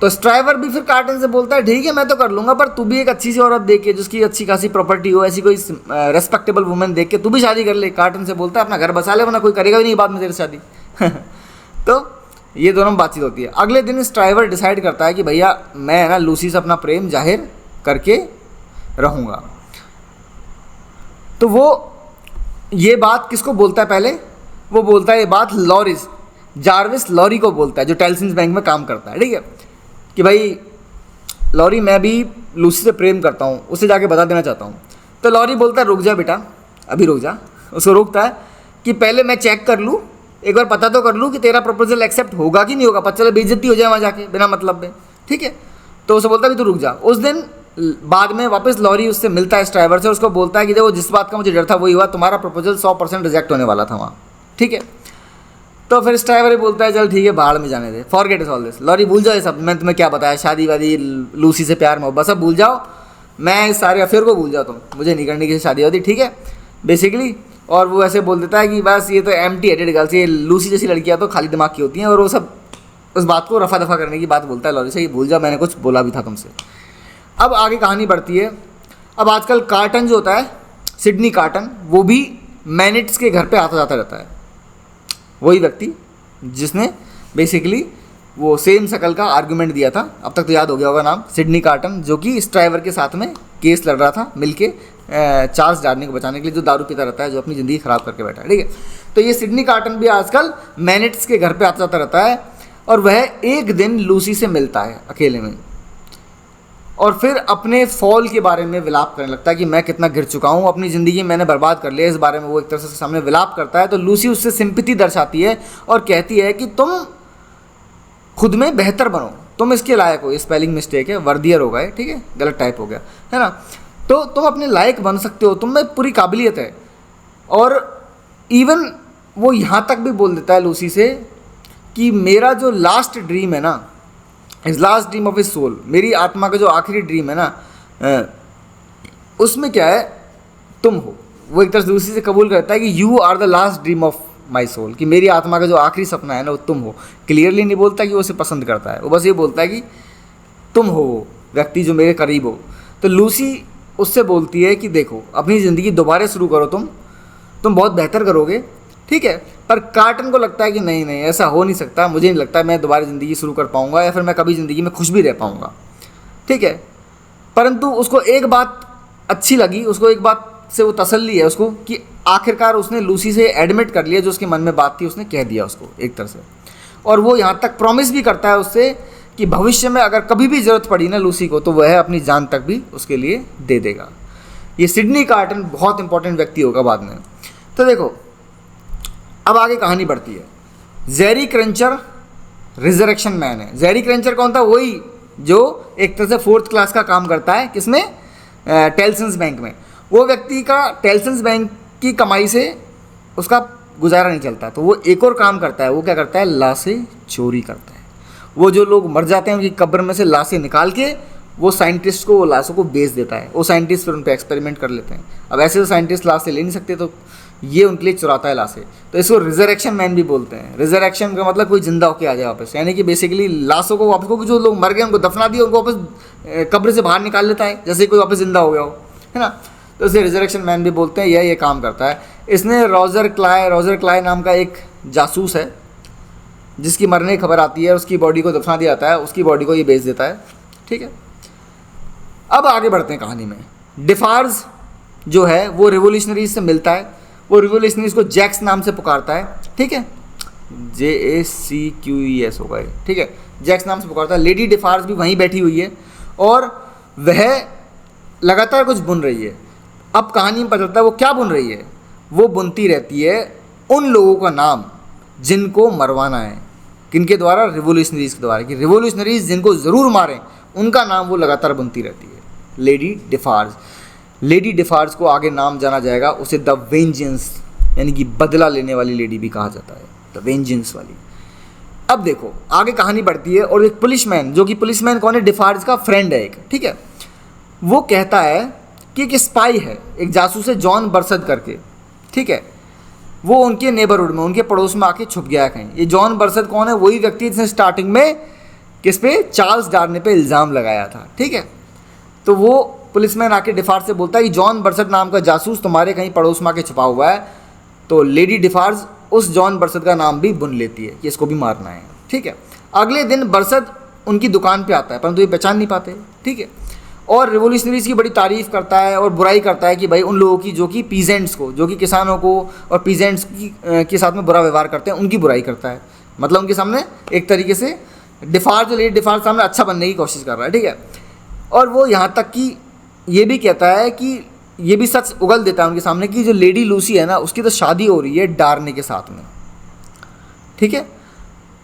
[SPEAKER 2] तो स्ट्राइवर भी फिर कार्टन से बोलता है ठीक है मैं तो कर लूँगा, पर तू भी एक अच्छी सी औरत देख के, जिसकी अच्छी खासी प्रॉपर्टी हो, ऐसी कोई रेस्पेक्टेबल वुमेन देख के तू भी शादी कर ले। कार्टन से बोलता है अपना घर बसा ले, वरना कोई करेगा भी नहीं बाद में तेरी शादी। तो ये दोनों बातचीत होती है। अगले दिन स्ट्राइवर डिसाइड करता है कि भैया मैं ना लूसी से अपना प्रेम जाहिर करके रहूँगा। तो वो ये बात किसको बोलता है पहले, वो बोलता है ये बात जार्विस लॉरी को बोलता है, जो टेल्सिंस बैंक में काम करता है, ठीक है, कि भाई लॉरी मैं भी लूसी से प्रेम करता हूँ, उसे जाके बता देना चाहता हूँ। तो लॉरी बोलता है रुक जा बेटा, अभी रुक जा। उसको रोकता है कि पहले मैं चेक कर लूँ, एक बार पता तो कर लूँ कि तेरा प्रपोजल एक्सेप्ट होगा कि नहीं होगा, पता चले बेइज्जती हो जाए वहाँ जाके बिना मतलब में, ठीक है। तो उसे बोलता है भी तू रुक जा। उस दिन बाद में वापस लॉरी उससे मिलता है स्ट्राइवर से, उसको बोलता है कि देखो जिस बात का मुझे डर था वही हुआ, तुम्हारा प्रपोजल 100% रिजेक्ट होने वाला था वहाँ, ठीक है। तो फिर स्ट्राइवर ही बोलता है चल ठीक है बाहर में जाने दे, forget it all this, Laurie भूल जाओ ये सब, मैं तुम्हें क्या बताया, शादी वादी लूसी से प्यार मोहब्बत सब भूल जाओ, मैं इस सारे अफेयर को भूल जाओ, तुम मुझे नहीं करनी किसी शादी वादी, ठीक है, बेसिकली। और वो ऐसे बोल देता है कि बस ये तो एम्प्टी हेडेड गर्ल्स, ये लूसी जैसी लड़कियाँ तो खाली दिमाग की होती हैं, और वो सब उस बात को रफा दफा करने की बात बोलता है लॉरी से, ये भूल जाओ मैंने कुछ बोला भी था तुमसे। अब आगे कहानी बढ़ती है। अब आजकल कार्टन जो होता है, सिडनी कार्टन, वो भी मैनेट्स के घर पे आता जाता रहता है, वही व्यक्ति जिसने बेसिकली वो सेम शकल का आर्गुमेंट दिया था, अब तक तो याद हो गया होगा नाम, सिडनी कार्टन, जो कि स्ट्राइवर के साथ में केस लड़ रहा था मिलके चार्ल्स डार्नी को बचाने के लिए, जो दारू पीता रहता है, जो अपनी ज़िंदगी ख़राब करके बैठा है, ठीक है। तो ये सिडनी कार्टन भी आजकल मैनेट्स के घर पे आता जाता रहता है, और वह एक दिन लूसी से मिलता है अकेले में, और फिर अपने फॉल के बारे में विलाप करने लगता है कि मैं कितना गिर चुका हूँ, अपनी ज़िंदगी मैंने बर्बाद कर लिया, इस बारे में वो एक तरह से सामने विलाप करता है। तो लूसी उससे सिंपैथी दर्शाती है और कहती है कि तुम खुद में बेहतर बनो, तुम इसके लायक हो, ये स्पेलिंग मिस्टेक है, वर्दियर होगा है, ठीक है, गलत टाइप हो गया है ना, तो तुम अपने लायक बन सकते हो, तुम में पूरी काबिलियत है। और इवन वो यहाँ तक भी बोल देता है लूसी से कि मेरा जो लास्ट ड्रीम है ना, is last dream of his soul, मेरी आत्मा का जो आखिरी ड्रीम है ना, उसमें क्या है, तुम हो। वो एक तरह से लूसी से कबूल करता है कि you are the last dream of my soul, कि मेरी आत्मा का जो आखिरी सपना है ना वो तुम हो। क्लियरली नहीं बोलता कि वो उसे पसंद करता है, वो बस ये बोलता है कि तुम हो वो व्यक्ति जो मेरे करीब हो। तो लूसी उससे बोलती है कि देखो अपनी ज़िंदगी दोबारा शुरू करो, तुम बहुत बेहतर करोगे, ठीक है। पर कार्टन को लगता है कि नहीं नहीं ऐसा हो नहीं सकता, मुझे नहीं लगता मैं दोबारा ज़िंदगी शुरू कर पाऊँगा, या फिर मैं कभी ज़िंदगी में खुश भी रह पाऊँगा, ठीक है। परंतु उसको एक बात अच्छी लगी, उसको एक बात से वो तसल्ली है उसको कि आखिरकार उसने लूसी से एडमिट कर लिया, जो उसके मन में बात थी उसने कह दिया उसको एक तरह से। और वो यहाँ तक प्रॉमिस भी करता है उससे कि भविष्य में अगर कभी भी ज़रूरत पड़ी ना लूसी को, तो वह अपनी जान तक भी उसके लिए दे देगा। ये सिडनी कार्टन बहुत इंपॉर्टेंट व्यक्ति होगा बाद में। तो देखो अब आगे कहानी बढ़ती है। जेरी क्रंचर रिजरेक्शन मैन है। जेरी क्रंचर कौन था? वही जो एक तरह से 4th क्लास का काम करता है, किसमें? टेल्सन्स बैंक में। वो व्यक्ति का टेल्सन्स बैंक की कमाई से उसका गुजारा नहीं चलता, तो वो एक और काम करता है। वो क्या करता है? लाशें चोरी करता है। वो जो लोग मर जाते हैं उनकी कब्र में से लाशें निकाल के वो साइंटिस्ट को वो लाशों को बेच देता है। वो साइंटिस्ट फिर उन पर एक्सपेरिमेंट कर लेते हैं। अब ऐसे तो साइंटिस्ट लाशें ले नहीं सकते, तो ये उनके लिए चुराता है लाशें। तो इसको रिजरेक्शन मैन भी बोलते हैं। रिजरेक्शन का मतलब कोई जिंदा होकर आ जाए वापस, यानी कि बेसिकली लाशों को वापस, क्योंकि जो लोग मर गए उनको दफना दिया, उनको वापस कब्र से बाहर निकाल लेता है, जैसे कोई वापस जिंदा हो गया हो, है ना। तो इसे रिजरेक्शन मैन भी बोलते हैं। यह ये काम करता है। इसने रॉजर क्लाय नाम का एक जासूस है जिसकी मरने की खबर आती है, उसकी बॉडी को दफना दिया जाता है, उसकी बॉडी को ये बेच देता है, ठीक है। अब आगे बढ़ते हैं कहानी में। डिफार्ज जो है वो रिवोल्यूशनरीज से मिलता है। वो रिवोल्यूशनरीज को जैक्स नाम से पुकारता है, ठीक है। JACQES होगा ये, ठीक है। जैक्स नाम से पुकारता है। लेडी डिफार्ज भी वहीं बैठी हुई है और वह लगातार कुछ बुन रही है। अब कहानी में पता चलता है वो क्या बुन रही है। वो बुनती रहती है उन लोगों का नाम जिनको मरवाना है। किनके द्वारा? रिवोल्यूशनरीज के द्वारा, कि रिवोल्यूशनरीज जिनको ज़रूर मारें उनका नाम वो लगातार बुनती रहती है। लेडी डिफार्ज। लेडी डिफार्ज को आगे नाम जाना जाएगा, उसे द वेंजेंस यानी कि बदला लेने वाली लेडी भी कहा जाता है, द वेंजेंस वाली। अब देखो आगे कहानी बढ़ती है और एक पुलिसमैन, जो कि पुलिसमैन कौन है? डिफार्ज का फ्रेंड है एक, ठीक है। वो कहता है कि एक स्पाई है, एक जासूस है जॉन बर्सद करके, ठीक है। वो उनके नेबरहुड में, उनके पड़ोस में आके छुप गया है कहीं। ये जॉन बर्सद कौन है? वही व्यक्ति जिसने स्टार्टिंग में किस पे? चार्ल्स डार्ने पे इल्ज़ाम लगाया था, ठीक है। तो वो पुलिसमैन आके डिफार्ज से बोलता है कि जॉन बर्सद नाम का जासूस तुम्हारे कहीं पड़ोस में आके छुपा हुआ है। तो लेडी डिफार्ज उस जॉन बर्सद का नाम भी बुन लेती है कि इसको भी मारना है, ठीक है। अगले दिन बर्सद उनकी दुकान पे आता है, परंतु ये पहचान नहीं पाते, ठीक है। और रिवोल्यूशनरीज की बड़ी तारीफ़ करता है और बुराई करता है कि भाई उन लोगों की जो कि पीजेंट्स को, जो कि किसानों को और पीजेंट्स के साथ में बुरा व्यवहार करते हैं, उनकी बुराई करता है। मतलब उनके सामने एक तरीके से डिफार्ज, जो लेडी डिफार्ज सामने अच्छा बनने की कोशिश कर रहा है, ठीक है। और वो यहाँ तक कि ये भी कहता है कि ये भी सच उगल देता है उनके सामने कि जो लेडी लूसी है ना, उसकी तो शादी हो रही है डार्ने के साथ में, ठीक है।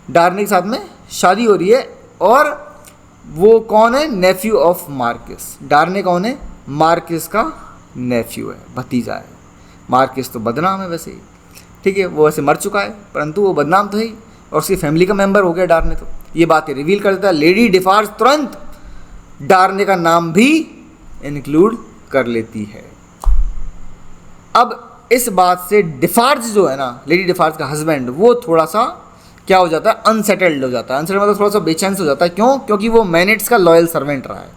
[SPEAKER 2] डार्ने के साथ में शादी हो रही है और वो कौन है? Neiphiu of Marxist. डार्ने कौन है? मार्किस का नेफ्यू है, भतीजा है। मार्किस तो बदनाम है वैसे ही, ठीक है। वो वैसे मर चुका है परंतु वो बदनाम तो है ही, और उसकी फैमिली का मेंबर हो गया डार्ने। तो ये बातें रिवील कर देता है। लेडी डिफार्ज तुरंत डार्ने का नाम भी इंक्लूड कर लेती है। अब इस बात से डिफार्ज जो है ना, लेडी डिफार्ज का हस्बैंड, वो थोड़ा सा क्या हो जाता है? अनसेटल्ड हो जाता है। अनसेटल्ड मतलब थोड़ा सा बेचैन हो जाता है। क्यों? क्योंकि वो मैनेट्स का लॉयल सर्वेंट रहा है।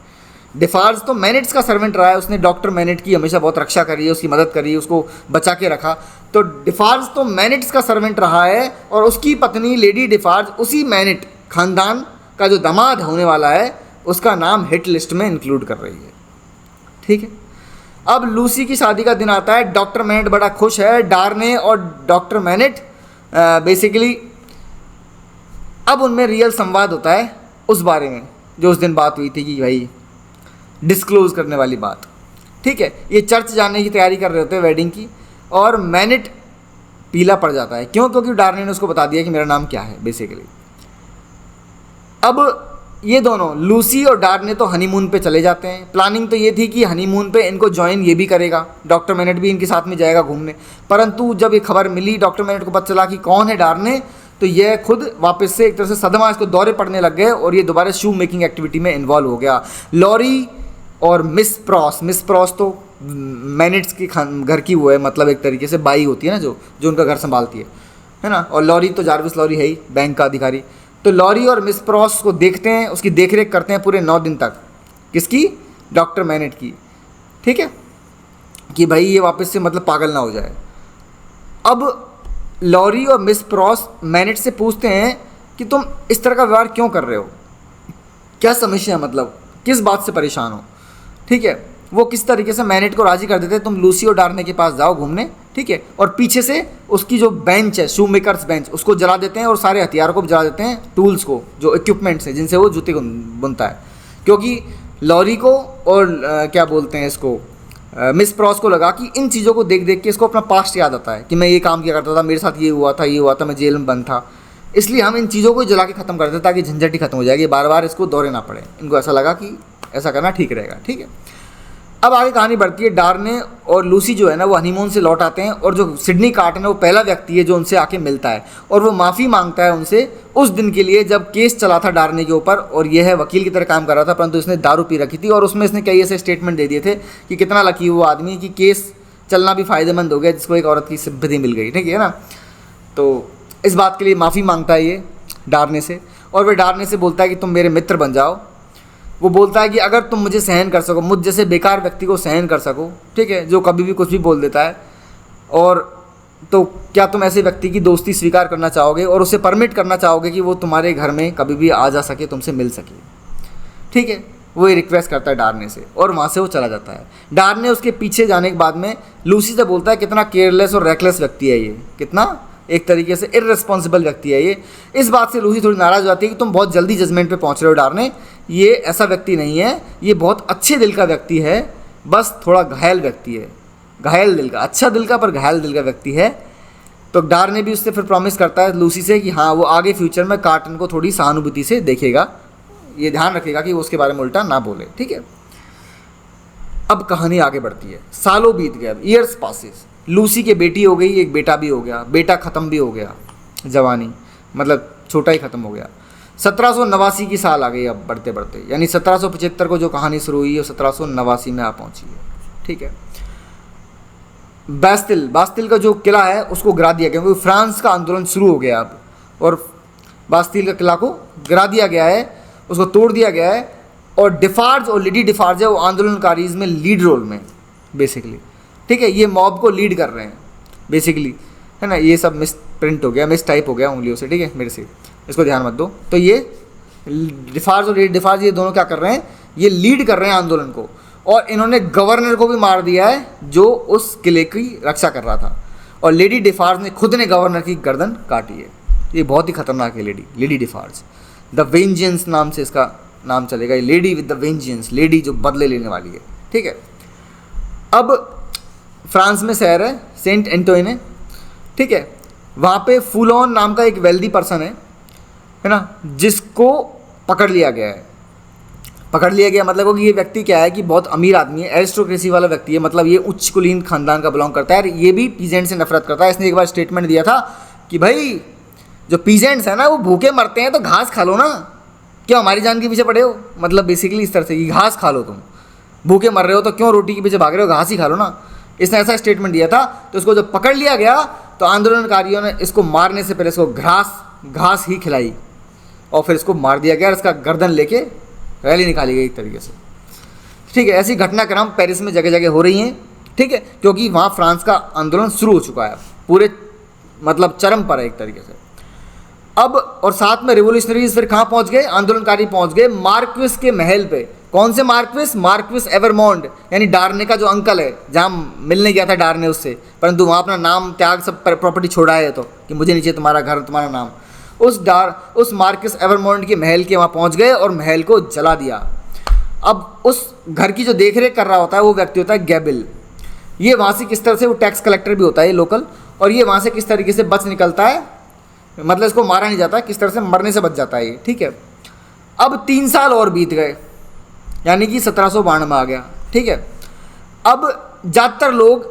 [SPEAKER 2] डिफार्ज तो मैनेट्स का सर्वेंट रहा है, उसने डॉक्टर मैनेट की हमेशा बहुत रक्षा करी है, उसकी मदद करी है, उसको बचा के रखा। तो डिफार्ज तो मैनेट्स का सर्वेंट रहा है और उसकी पत्नी लेडी डिफार्ज उसी मैनेट खानदान का जो दामाद होने वाला है उसका नाम हिट लिस्ट में इंक्लूड कर रही है, ठीक है। अब लूसी की शादी का दिन आता है। डॉक्टर मैनेट बड़ा खुश है। डार्ने और डॉक्टर मैनेट बेसिकली अब उनमें रियल संवाद होता है उस बारे में जो उस दिन बात हुई थी कि भाई डिस्क्लोज करने वाली बात, ठीक है। ये चर्च जाने की तैयारी कर रहे होते हैं वेडिंग की, और मैनेट पीला पड़ जाता है। क्यों? क्योंकि डार्ने ने उसको बता दिया कि मेरा नाम क्या है बेसिकली। अब ये दोनों लूसी और डार्ने तो हनीमून पे चले जाते हैं। प्लानिंग तो ये थी कि हनीमून पे इनको ज्वाइन ये भी करेगा, डॉक्टर मैनेट भी इनके साथ में जाएगा घूमने। परंतु जब ये खबर मिली, डॉक्टर मैनेट को पता चला कि कौन है डार्ने, तो यह खुद वापस से एक तरह से सदमा, इसको दौरे पड़ने लग गए और ये दोबारा शू मेकिंग एक्टिविटी में इन्वॉल्व हो गया। लॉरी और मिस प्रॉस तो मैनेट्स की घर की वो है, मतलब एक तरीके से बाई होती है ना, जो उनका घर संभालती है ना। और लॉरी तो जार्विस लॉरी है ही, बैंक का अधिकारी। तो लॉरी और मिस प्रॉस को देखते हैं, उसकी देखरेख करते हैं पूरे 9 दिन तक। किसकी? डॉक्टर मैनेट की, ठीक है, कि भाई ये वापस से मतलब पागल ना हो जाए। अब लॉरी और मिस प्रॉस मैनेट से पूछते हैं कि तुम इस तरह का व्यवहार क्यों कर रहे हो, क्या समस्या है, मतलब किस बात से परेशान हो, ठीक है। वो किस तरीके से मैनेट को राजी कर देते हैं, तुम लूसी और डार्ने के पास जाओ घूमने, ठीक है। और पीछे से उसकी जो बेंच है, शू मेकर्स बेंच, उसको जला देते हैं और सारे हथियार को भी जला देते हैं, टूल्स को, जो इक्विपमेंट्स हैं जिनसे वो जूते को बुनता है। क्योंकि लॉरी को और क्या बोलते हैं इसको, मिस प्रॉस को लगा कि इन चीज़ों को देख देख के इसको अपना पास्ट याद आता है कि मैं ये काम किया करता था, मेरे साथ ये हुआ था, मैं जेल में बंद था। इसलिए हम इन चीज़ों को जला के ख़त्म कर देते ताकि झंझट ही खत्म हो जाएगी, बार बार इसको दौरे ना पड़े। इनको ऐसा लगा कि ऐसा करना ठीक रहेगा, ठीक है। अब आगे कहानी बढ़ती है। डार्ने और लूसी जो है ना, वो हनीमून से लौट आते हैं और जो सिडनी कार्टन है वो पहला व्यक्ति है जो उनसे आके मिलता है और वो माफ़ी मांगता है उनसे उस दिन के लिए जब केस चला था डार्ने के ऊपर, और यह है वकील की तरह काम कर रहा था, परंतु इसने दारू पी रखी थी और उसमें इसने कई ऐसे स्टेटमेंट दे दिए थे कि कितना लकी वो आदमी कि केस चलना भी फ़ायदेमंद हो गया, जिसको एक औरत की सिंपैथी मिल गई, ठीक है ना। तो इस बात के लिए माफ़ी मांगता है ये डार्ने से, और वह डार्ने से बोलता है कि तुम मेरे मित्र बन जाओ। वो बोलता है कि अगर तुम मुझे सहन कर सको, मुझ जैसे बेकार व्यक्ति को सहन कर सको, ठीक है, जो कभी भी कुछ भी बोल देता है, और तो क्या तुम ऐसे व्यक्ति की दोस्ती स्वीकार करना चाहोगे और उसे परमिट करना चाहोगे कि वो तुम्हारे घर में कभी भी आ जा सके, तुमसे मिल सके, ठीक है। वो ये रिक्वेस्ट करता है डार्ने से और वहाँ से वो चला जाता है। डार्ने उसके पीछे जाने के बाद में लूसी से बोलता है कितना केयरलेस और रेकलेस व्यक्ति है ये, कितना एक तरीके से इररिस्पॉन्सिबल व्यक्ति है ये। इस बात से लूसी थोड़ी नाराज़ हो जाती है कि तुम बहुत जल्दी जजमेंट पे पहुंच रहे हो डार्ने, ये ऐसा व्यक्ति नहीं है, ये बहुत अच्छे दिल का व्यक्ति है, बस थोड़ा घायल व्यक्ति है, घायल दिल का, अच्छा दिल का पर घायल दिल का व्यक्ति है। तो डार्ने भी उससे फिर प्रॉमिस करता है लूसी से कि हाँ वो आगे फ्यूचर में कार्टन को थोड़ी सहानुभूति से देखेगा, ये ध्यान रखेगा कि वो उसके बारे में उल्टा ना बोले, ठीक है। अब कहानी आगे बढ़ती है, सालों बीत गए, अब ईयर्स पासिस, लूसी की बेटी हो गई, एक बेटा भी हो गया, बेटा ख़त्म भी हो गया, जवानी मतलब छोटा ही ख़त्म हो गया। 1789 की साल आ गई अब बढ़ते बढ़ते, यानी 1775 को जो कहानी शुरू हुई है 1789 में आ पहुंची है, ठीक है। बास्तिल का जो किला है उसको गिरा दिया गया, क्योंकि फ्रांस का आंदोलन शुरू हो गया अब, और बास्तिल का किला को गिरा दिया गया है, उसको तोड़ दिया गया है। और डिफार्ज और लेडी डिफार्ज है वो आंदोलनकारी में लीड रोल में बेसिकली, ठीक है। ये मॉब को लीड कर रहे हैं बेसिकली, है ना। ये सब मिस प्रिंट हो गया, मिस टाइप हो गया उंगलियों से, ठीक है, मेरे से, इसको ध्यान मत दो। तो ये डिफार्ज और लेडी डिफार्ज ये दोनों क्या कर रहे हैं, ये लीड कर रहे हैं आंदोलन को, और इन्होंने गवर्नर को भी मार दिया है जो उस किले की रक्षा कर रहा था, और लेडी डिफार्ज ने खुद ने गवर्नर की गर्दन काटी है। ये बहुत ही खतरनाक है लेडी डिफार्ज, द वेंजेंस नाम से इसका नाम चलेगा, ये lady with the vengeance, lady जो बदले लेने वाली है, ठीक है। अब फ्रांस में शहर है सेंट एंटोइन है, ठीक है। वहाँ पे फूलॉन नाम का एक वेल्दी पर्सन है ना, जिसको पकड़ लिया गया है। पकड़ लिया गया मतलब कि ये व्यक्ति क्या है कि बहुत अमीर आदमी है, एरिस्टोक्रेसी वाला व्यक्ति है, मतलब ये उच्च कुलीन खानदान का बिलोंग करता है, ये भी पीजेंट से नफरत करता है। इसने एक बार स्टेटमेंट दिया था कि भाई जो पीजेंट्स हैं ना वो भूखे मरते हैं तो घास खा लो ना, क्यों हमारी जान के पीछे पड़े हो, मतलब बेसिकली इस तरह से कि घास खा लो, तुम भूखे मर रहे हो तो क्यों रोटी के पीछे भाग रहे हो, घास ही खा लो ना। इसने ऐसा स्टेटमेंट दिया था। तो इसको जब पकड़ लिया गया तो आंदोलनकारियों ने इसको मारने से पहले इसको घास ही खिलाई और फिर इसको मार दिया गया, और इसका गर्दन लेके रैली निकाली गई एक तरीके से, ठीक है। ऐसी घटनाक्रम पेरिस में जगह जगह हो रही हैं, ठीक है, क्योंकि वहाँ फ्रांस का आंदोलन शुरू हो चुका है, पूरे मतलब चरम पर है एक तरीके से। अब और साथ में रिवोल्यूशनरीज फिर कहाँ पहुँच गए, आंदोलनकारी पहुँच गए मार्क्विस के महल पे। कौन से मार्क्विस एवरमॉन्ड, यानी डार्ने का जो अंकल है, जहाँ मिलने गया था डार्ने उससे, परंतु वहाँ अपना नाम त्याग सब प्रॉपर्टी छोड़ा है तो कि मुझे नीचे तुम्हारा घर तुम्हारा नाम, उस मार्क्विस एवरमॉन्ड के महल के वहाँ पहुँच गए और महल को जला दिया। अब उस घर की जो देखरेख कर रहा होता है वो व्यक्ति होता है गैबिल। ये वहाँ से किस तरह से, वो टैक्स कलेक्टर भी होता है ये लोकल, और ये वहाँ से किस तरीके से बच निकलता है, मतलब इसको मारा नहीं जाता, किस तरह से मरने से बच जाता है ये, ठीक है। अब 3 साल और बीत गए, यानी कि 1792 में आ गया, ठीक है। अब ज़्यादातर लोग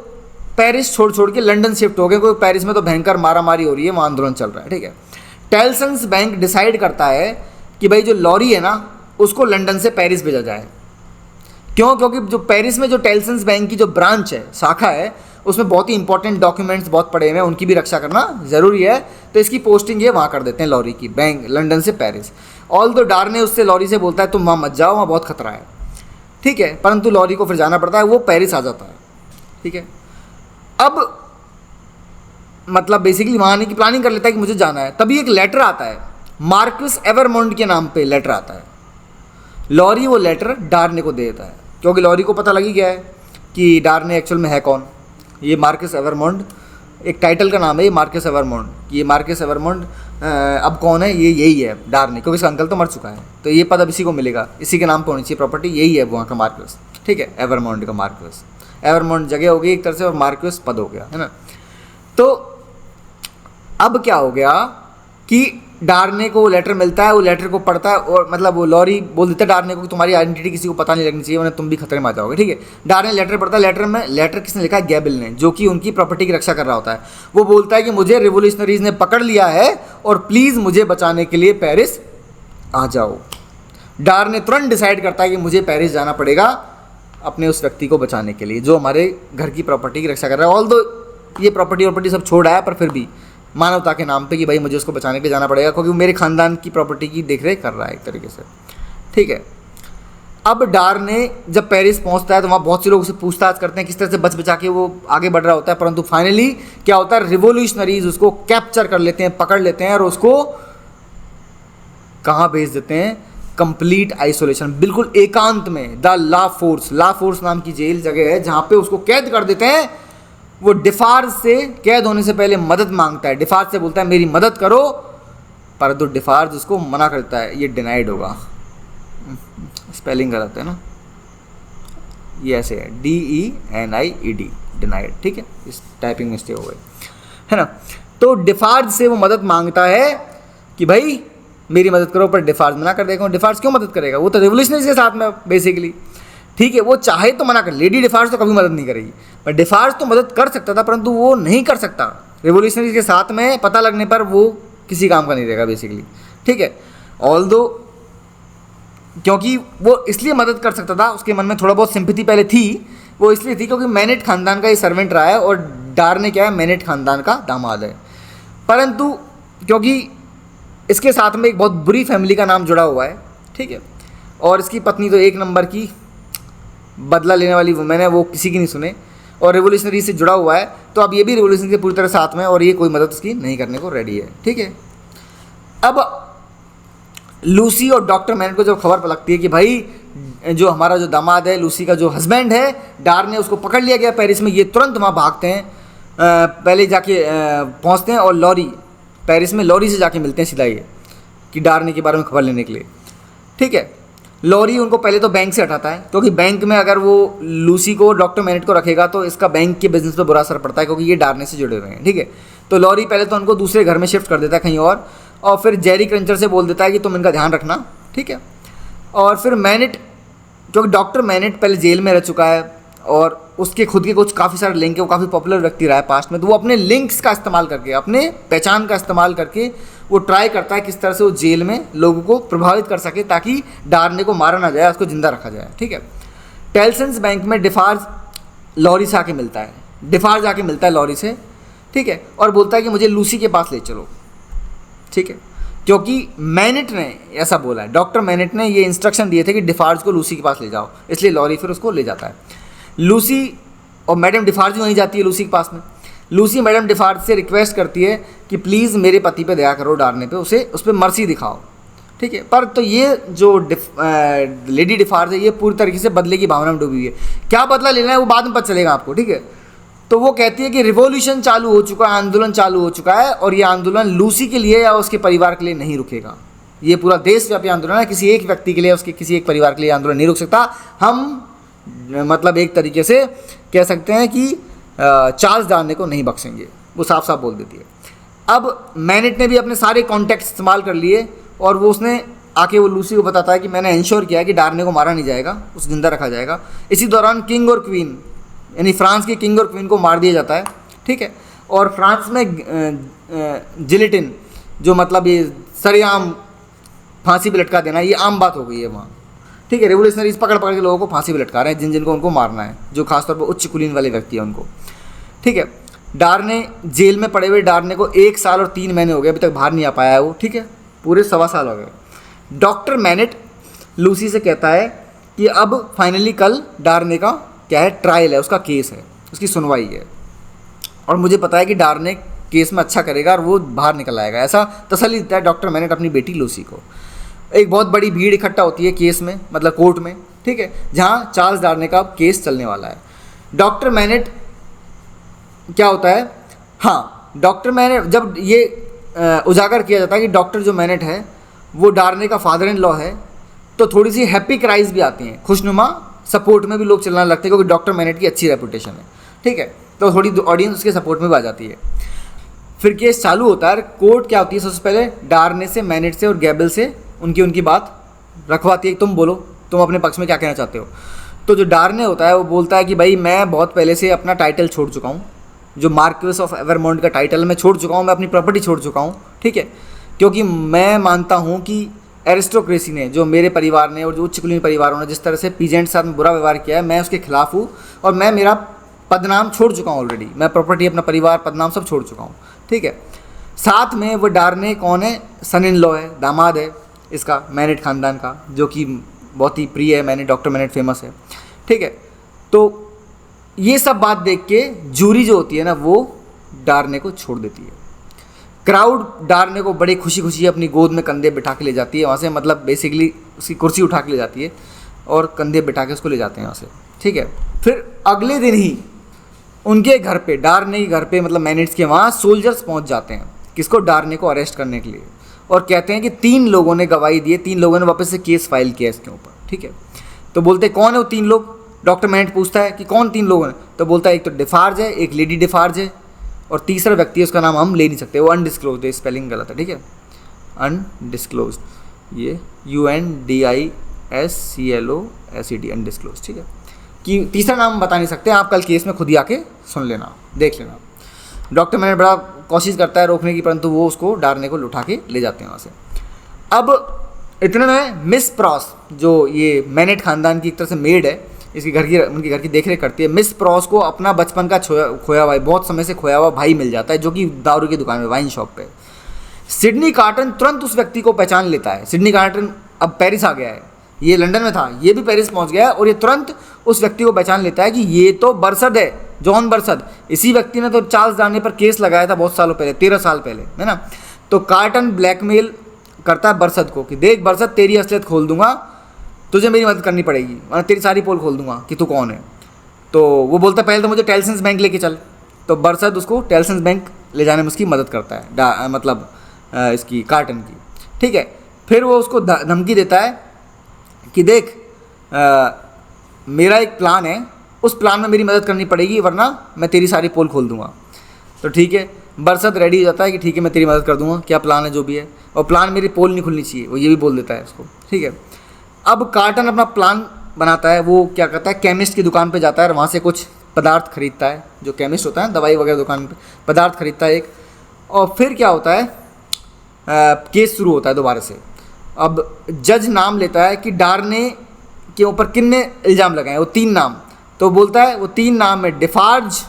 [SPEAKER 2] पेरिस छोड़ के लंदन शिफ्ट हो गए, क्योंकि पेरिस में तो भयंकर मारामारी हो रही है, वहाँ आंदोलन चल रहा है, ठीक है। टेल्सन्स बैंक डिसाइड करता है कि भाई जो लॉरी है ना उसको लंदन से पेरिस भेजा जाए। क्यों? क्योंकि जो पेरिस में जो टेल्सन्स बैंक की जो ब्रांच है, शाखा है, उसमें बहुत ही इंपॉर्टेंट डॉक्यूमेंट्स बहुत पड़े हुए हैं, उनकी भी रक्षा करना ज़रूरी है, तो इसकी पोस्टिंग ये वहाँ कर देते हैं लॉरी की, बैंक लंदन से पेरिस। ऑल दो डार्ने उससे लॉरी से बोलता है तुम वहाँ मत जाओ, वहाँ बहुत खतरा है, ठीक है, परंतु लॉरी को फिर जाना पड़ता है, वो पेरिस आ जाता है, ठीक है। अब मतलब बेसिकली वहाँ आने की प्लानिंग कर लेता है कि मुझे जाना है। तभी एक लेटर आता है, मार्क्विस एवरमॉन्ड के नाम पे लेटर आता है। लॉरी वो लेटर डार्ने को दे देता है, क्योंकि लॉरी को पता लगी गया है कि डार्ने एक्चुअल में है कौन। ये मार्क्विस एवरमॉन्ड एक टाइटल का नाम है, ये मार्क्विस एवरमॉन्ड। ये मार्क्विस एवरमॉन्ड अब कौन है, ये यही है डार्ने, क्योंकि इसका अंकल तो मर चुका है, तो ये पद अब इसी को मिलेगा, इसी के नाम पर होनी चाहिए प्रॉपर्टी, यही है वहाँ का मार्क्विस, ठीक है, एवरमॉन्ड का मार्क्विस। एवरमॉन्ड जगह हो गई एक तरह से और मार्क्विस पद हो गया, है ना। तो अब क्या हो गया कि डार्ने को लेटर मिलता है, वो लेटर को पढ़ता है और मतलब वो लॉरी बोल देता है डार्ने को कि तुम्हारी आइडेंटिटी किसी को पता नहीं लगनी चाहिए वरना तुम भी खतरे में आ जाओगे, ठीक है। डार्ने लेटर पढ़ता है, लेटर किसने लिखा है, गैबिल ने, जो कि उनकी प्रॉपर्टी की रक्षा कर रहा होता है। वो बोलता है कि मुझे रिवोल्यूशनरीज ने पकड़ लिया है और प्लीज़ मुझे बचाने के लिए पेरिस आ जाओ। डार्ने तुरंत डिसाइड करता है कि मुझे पेरिस जाना पड़ेगा अपने उस व्यक्ति को बचाने के लिए जो हमारे घर की प्रॉपर्टी की रक्षा कर रहा है। ऑल दो ये प्रॉपर्टी सब छोड़ आया, पर फिर भी मानवता के नाम पे कि भाई मुझे उसको बचाने के लिए जाना पड़ेगा, क्योंकि वो मेरे खानदान की प्रॉपर्टी की देखरेख कर रहा है एक तरीके से, ठीक है। अब डार्ने जब पेरिस पहुंचता है तो वहाँ बहुत से लोग उसे पूछताछ करते हैं, किस तरह से बच बचा के वो आगे बढ़ रहा होता है, परंतु फाइनली क्या होता है, रिवोल्यूशनरीज उसको कैप्चर कर लेते हैं, पकड़ लेते हैं और उसको कहाँ भेज देते हैं, कंप्लीट आइसोलेशन, बिल्कुल एकांत में, द ला फोर्स नाम की जेल जगह है जहाँ पे उसको कैद कर देते हैं वो डिफार्ज से कैद होने से पहले मदद मांगता है, डिफार्ज से बोलता है मेरी मदद करो, परंतु डिफार्ज उसको मना करता है, ये डिनाइड होगा, स्पेलिंग गलत है ना, ये ऐसे है DENIED, डिनाइड, ठीक है, इस टाइपिंग मिस्टेक हो गई है ना। तो डिफार्ज से वो मदद मांगता है कि भाई मेरी मदद करो, पर डिफार्ज मना कर देगा। डिफार्ज क्यों मदद करेगा, वो तो रेवोल्यूशनरी के साथ में बेसिकली, ठीक है, वो चाहे तो मना कर, लेडी डिफार्ज तो कभी मदद नहीं करेगी, पर डिफार्ज तो मदद कर सकता था, परंतु वो नहीं कर सकता, रेवोल्यूशनरी के साथ में पता लगने पर वो किसी काम का नहीं रहेगा बेसिकली, ठीक है। ऑल्दो क्योंकि वो इसलिए मदद कर सकता था, उसके मन में थोड़ा बहुत सिंपैथी पहले थी, वो इसलिए थी क्योंकि मैनेट खानदान का ये सर्वेंट रहा है और डार्ने क्या है, मैनेट खानदान का दामाद है। परंतु क्योंकि इसके साथ में एक बहुत बुरी फैमिली का नाम जुड़ा हुआ है, ठीक है, और इसकी पत्नी तो एक नंबर की बदला लेने वाली वुमेन है, वो किसी की नहीं सुने, और रेवोल्यूशनरी से जुड़ा हुआ है, तो अब ये भी रेवोल्यूशन के पूरी तरह साथ में, और ये कोई मदद उसकी नहीं करने को रेडी है, ठीक है। अब लूसी और डॉक्टर मैनेट को जब खबर पलटती है कि भाई जो हमारा जो दामाद है, लूसी का जो हस्बैंड है, डार्ने, उसको पकड़ लिया गया पेरिस में, ये तुरंत वहाँ भागते हैं, पहले जाके पहुँचते हैं और लॉरी, पेरिस में लॉरी से जाके मिलते हैं सीधा ये कि डार्ने के बारे में खबर लेने के लिए, ठीक है। लॉरी उनको पहले तो बैंक से हटाता है, क्योंकि बैंक में अगर वो लूसी को, डॉक्टर मैनेट को रखेगा तो इसका बैंक के बिजनेस पर बुरा असर पड़ता है, क्योंकि ये डार्ने से जुड़े हुए हैं, ठीक है। तो लॉरी पहले तो उनको दूसरे घर में शिफ्ट कर देता है कहीं और फिर जेरी क्रंचर से बोल देता है कि तुम इनका ध्यान रखना, ठीक है। और फिर मैनेट, क्योंकि डॉक्टर मैनेट पहले जेल में रह चुका है और उसके खुद के कुछ काफ़ी सारे लिंक है, वो काफ़ी पॉपुलर व्यक्ति रहा है पास्ट में, तो वो अपने लिंक्स का इस्तेमाल करके, अपने पहचान का इस्तेमाल करके वो ट्राई करता है किस तरह से वो जेल में लोगों को प्रभावित कर सके ताकि डार्ने को मारा ना जाए, उसको जिंदा रखा जाए, ठीक है। टेल्सेंस बैंक में डिफार्ज लॉरी से आके मिलता है, डिफार्ज आके मिलता है लॉरी से, ठीक है, और बोलता है कि मुझे लूसी के पास ले चलो, ठीक है, क्योंकि मैनेट ने ऐसा बोला है, डॉक्टर मैनेट ने ये इंस्ट्रक्शन दिए थे कि डिफार्ज को लूसी के पास ले जाओ, इसलिए लॉरी फिर उसको ले जाता है। लूसी और मैडम डिफार्ज भी वहीं जाती है लूसी के पास में। लूसी मैडम डिफार्ज से रिक्वेस्ट करती है कि प्लीज़ मेरे पति पे दया करो, डार्ने पे, उस पर मर्सी दिखाओ, ठीक है। पर तो ये जो लेडी डिफार्ज है, ये पूरी तरीके से बदले की भावना में डूबी हुई है, क्या बदला लेना है वो बाद में पता चलेगा आपको, ठीक है। तो वो कहती है कि रिवॉल्यूशन चालू हो चुका है, आंदोलन चालू हो चुका है, और ये आंदोलन लूसी के लिए या उसके परिवार के लिए नहीं रुकेगा, ये पूरा देशव्यापी आंदोलन है, किसी एक व्यक्ति के लिए, उसके किसी एक परिवार के लिए आंदोलन नहीं रुक सकता। हम मतलब एक तरीके से कह सकते हैं कि चार्ल्स डार्ने को नहीं बख्शेंगे, वो साफ साफ बोल देती है। अब मैनेट ने भी अपने सारे कॉन्टैक्ट इस्तेमाल कर लिए और वो उसने आके वो लूसी को बताता है कि मैंने इंश्योर किया है कि डार्ने को मारा नहीं जाएगा, उसे जिंदा रखा जाएगा। इसी दौरान किंग और क्वीन, यानी फ्रांस के किंग और क्वीन को मार दिया जाता है, ठीक है। और फ्रांस में जिलेटिन, जो मतलब ये सरेआम फांसी पे लटका देना, ये आम बात हो गई है वहाँ, ठीक है। रेवोल्यूशनरीज पकड़ पकड़ के लोगों को फांसी पे लटका रहे हैं, जिनको उनको मारना है, जो खासतौर पर उच्च कुलीन वाले व्यक्ति हैं उनको, ठीक है। डार्ने जेल में पड़े हुए डार्ने को 1 साल और 3 महीने हो गए, अभी तक बाहर नहीं आ पाया है वो, ठीक है, पूरे 1.25 साल हो गए। डॉक्टर मैनेट लूसी से कहता है कि अब फाइनली कल डार्ने का क्या है, ट्रायल है, उसका केस है, उसकी सुनवाई है, और मुझे पता है कि डार्ने केस में अच्छा करेगा और वो बाहर निकल आएगा, ऐसा तसल्ली देता है डॉक्टर मैनेट अपनी बेटी लूसी को। एक बहुत बड़ी भीड़ इकट्ठा होती है केस में, मतलब कोर्ट में, ठीक है, जहाँ चार्ल्स डार्ने का केस चलने वाला है। डॉक्टर मैनेट क्या होता है, हाँ, डॉक्टर मैनेट जब ये उजागर किया जाता है कि डॉक्टर जो मैनेट है वो डार्ने का फादर इन लॉ है, तो थोड़ी सी हैप्पी क्राइज भी आती हैं, खुशनुमा सपोर्ट में भी लोग चिल्लाने लगते हैं, क्योंकि डॉक्टर मैनेट की अच्छी रेपुटेशन है, ठीक है, तो थोड़ी ऑडियंस उसके सपोर्ट में भी आ जाती है। फिर केस चालू होता है। कोर्ट क्या होती है, सबसे पहले डार्ने से, मैनेट से और गैबल से उनकी बात रखवाती है, तुम बोलो, तुम अपने पक्ष में क्या कहना चाहते हो। तो जो डार्ने होता है वो बोलता है कि भाई मैं बहुत पहले से अपना टाइटल छोड़ चुका हूँ, जो मार्क्वेस ऑफ एवरमॉन्ट का टाइटल मैं छोड़ चुका हूँ, मैं अपनी प्रॉपर्टी छोड़ चुका हूँ, ठीक है, क्योंकि मैं मानता हूँ कि एरिस्टोक्रेसी ने, जो मेरे परिवार ने और जो उच्च कुलीन परिवारों ने जिस तरह से पीजेंट साथ में बुरा व्यवहार किया है, मैं उसके खिलाफ हूँ और मैं मेरा पदनाम छोड़ चुका हूँ ऑलरेडी, मैं प्रॉपर्टी, अपना परिवार, पदनाम सब छोड़ चुका हूँ, ठीक है। साथ में वो डार्ने कौन है, सन इन लॉ है, दामाद है इसका, मैनेट खानदान का, जो कि बहुत ही प्रिय है, मैनेट, डॉक्टर मैनेट फेमस है, ठीक है। तो ये सब बात देख के जूरी जो होती है ना, वो डार्ने को छोड़ देती है। क्राउड डार्ने को बड़ी खुशी खुशी अपनी गोद में कंधे बिठा के ले जाती है वहाँ से, मतलब बेसिकली उसकी कुर्सी उठा के ले जाती है और कंधे बिठा के उसको ले जाते हैं वहाँ से, ठीक है। फिर अगले दिन ही उनके घर पे, डार्ने के घर पे, मतलब मैनेट्स के वहाँ सोल्जर्स पहुँच जाते हैं किसको, डार्ने को अरेस्ट करने के लिए, और कहते हैं कि 3 लोगों ने गवाही दी है, 3 लोगों ने वापस से केस फाइल किया इसके ऊपर, ठीक है। तो बोलते हैं कौन है वो 3 लोग, डॉक्टर मैनेट पूछता है कि कौन 3 लोग हैं, तो बोलता है एक तो डिफार्ज है, एक लेडी डिफार्ज है, और तीसरा व्यक्ति है उसका नाम हम ले नहीं सकते, वो अनडिस्क्लोज्ड है, स्पेलिंग गलत है, ठीक है, अनडिस्क्लोज्ड, ये UNDISCLOSED, अनडिस्क्लोज्ड, ठीक है, कि तीसरा नाम बता नहीं सकते, आप कल केस में खुद ही आके सुन लेना, देख लेना। डॉक्टर मैनेट बड़ा कोशिश करता है रोकने की, परंतु वो उसको डार्ने को लुटा के ले जाते हैं वहाँ से। अब इतने में मिस प्रॉस, जो ये मैनेट खानदान की एक तरह से मेड है, इसकी उनके घर की देखरेख करती है, मिस प्रॉस को अपना बचपन का खोया हुआ, बहुत समय से खोया हुआ भाई मिल जाता है, जो कि दारू की दुकान में, वाइन शॉप पे। सिडनी कार्टन तुरंत उस व्यक्ति को पहचान लेता है। सिडनी कार्टन अब पेरिस आ गया है, ये लंदन में था, ये भी पेरिस पहुंच गया है, और ये तुरंत उस व्यक्ति को पहचान लेता है कि ये तो बरसद है, जॉन बरसद। इसी व्यक्ति ने तो चार्ल्स डार्ने पर केस लगाया था बहुत सालों पहले, 13 साल पहले, है ना। तो कार्टन ब्लैकमेल करता है बरसद को कि देख बरसद, तेरी असलियत खोल दूंगा, तुझे मेरी मदद करनी पड़ेगी, वरना तेरी सारी पोल खोल दूंगा कि तू कौन है। तो वो बोलता है पहले तो मुझे टेल्सन्स बैंक लेके चल। तो बरसद उसको टेल्सन्स बैंक ले जाने में उसकी मदद करता है, मतलब इसकी कार्टन की, ठीक है। फिर वो उसको धमकी देता है कि देख मेरा एक प्लान है, उस प्लान में मेरी मदद करनी पड़ेगी, वरना मैं तेरी सारी पोल खोल दूंगा। तो ठीक है, बरसद रेडी हो जाता है कि ठीक है मैं तेरी मदद कर दूंगा, क्या प्लान है जो भी है, और प्लान मेरी पोल नहीं खुलनी चाहिए, वो ये भी बोल देता है उसको, ठीक है। अब कार्टन अपना प्लान बनाता है, वो क्या करता है, केमिस्ट की दुकान पे जाता है और वहाँ से कुछ पदार्थ खरीदता है, जो केमिस्ट होता है दवाई वगैरह दुकान पे पदार्थ खरीदता है एक, और फिर क्या होता है, केस शुरू होता है दोबारा से। अब जज नाम लेता है कि डार्ने के ऊपर किन्ने इल्ज़ाम लगाए, वो 3 नाम, तो बोलता है वो 3 नाम है, डिफार्ज,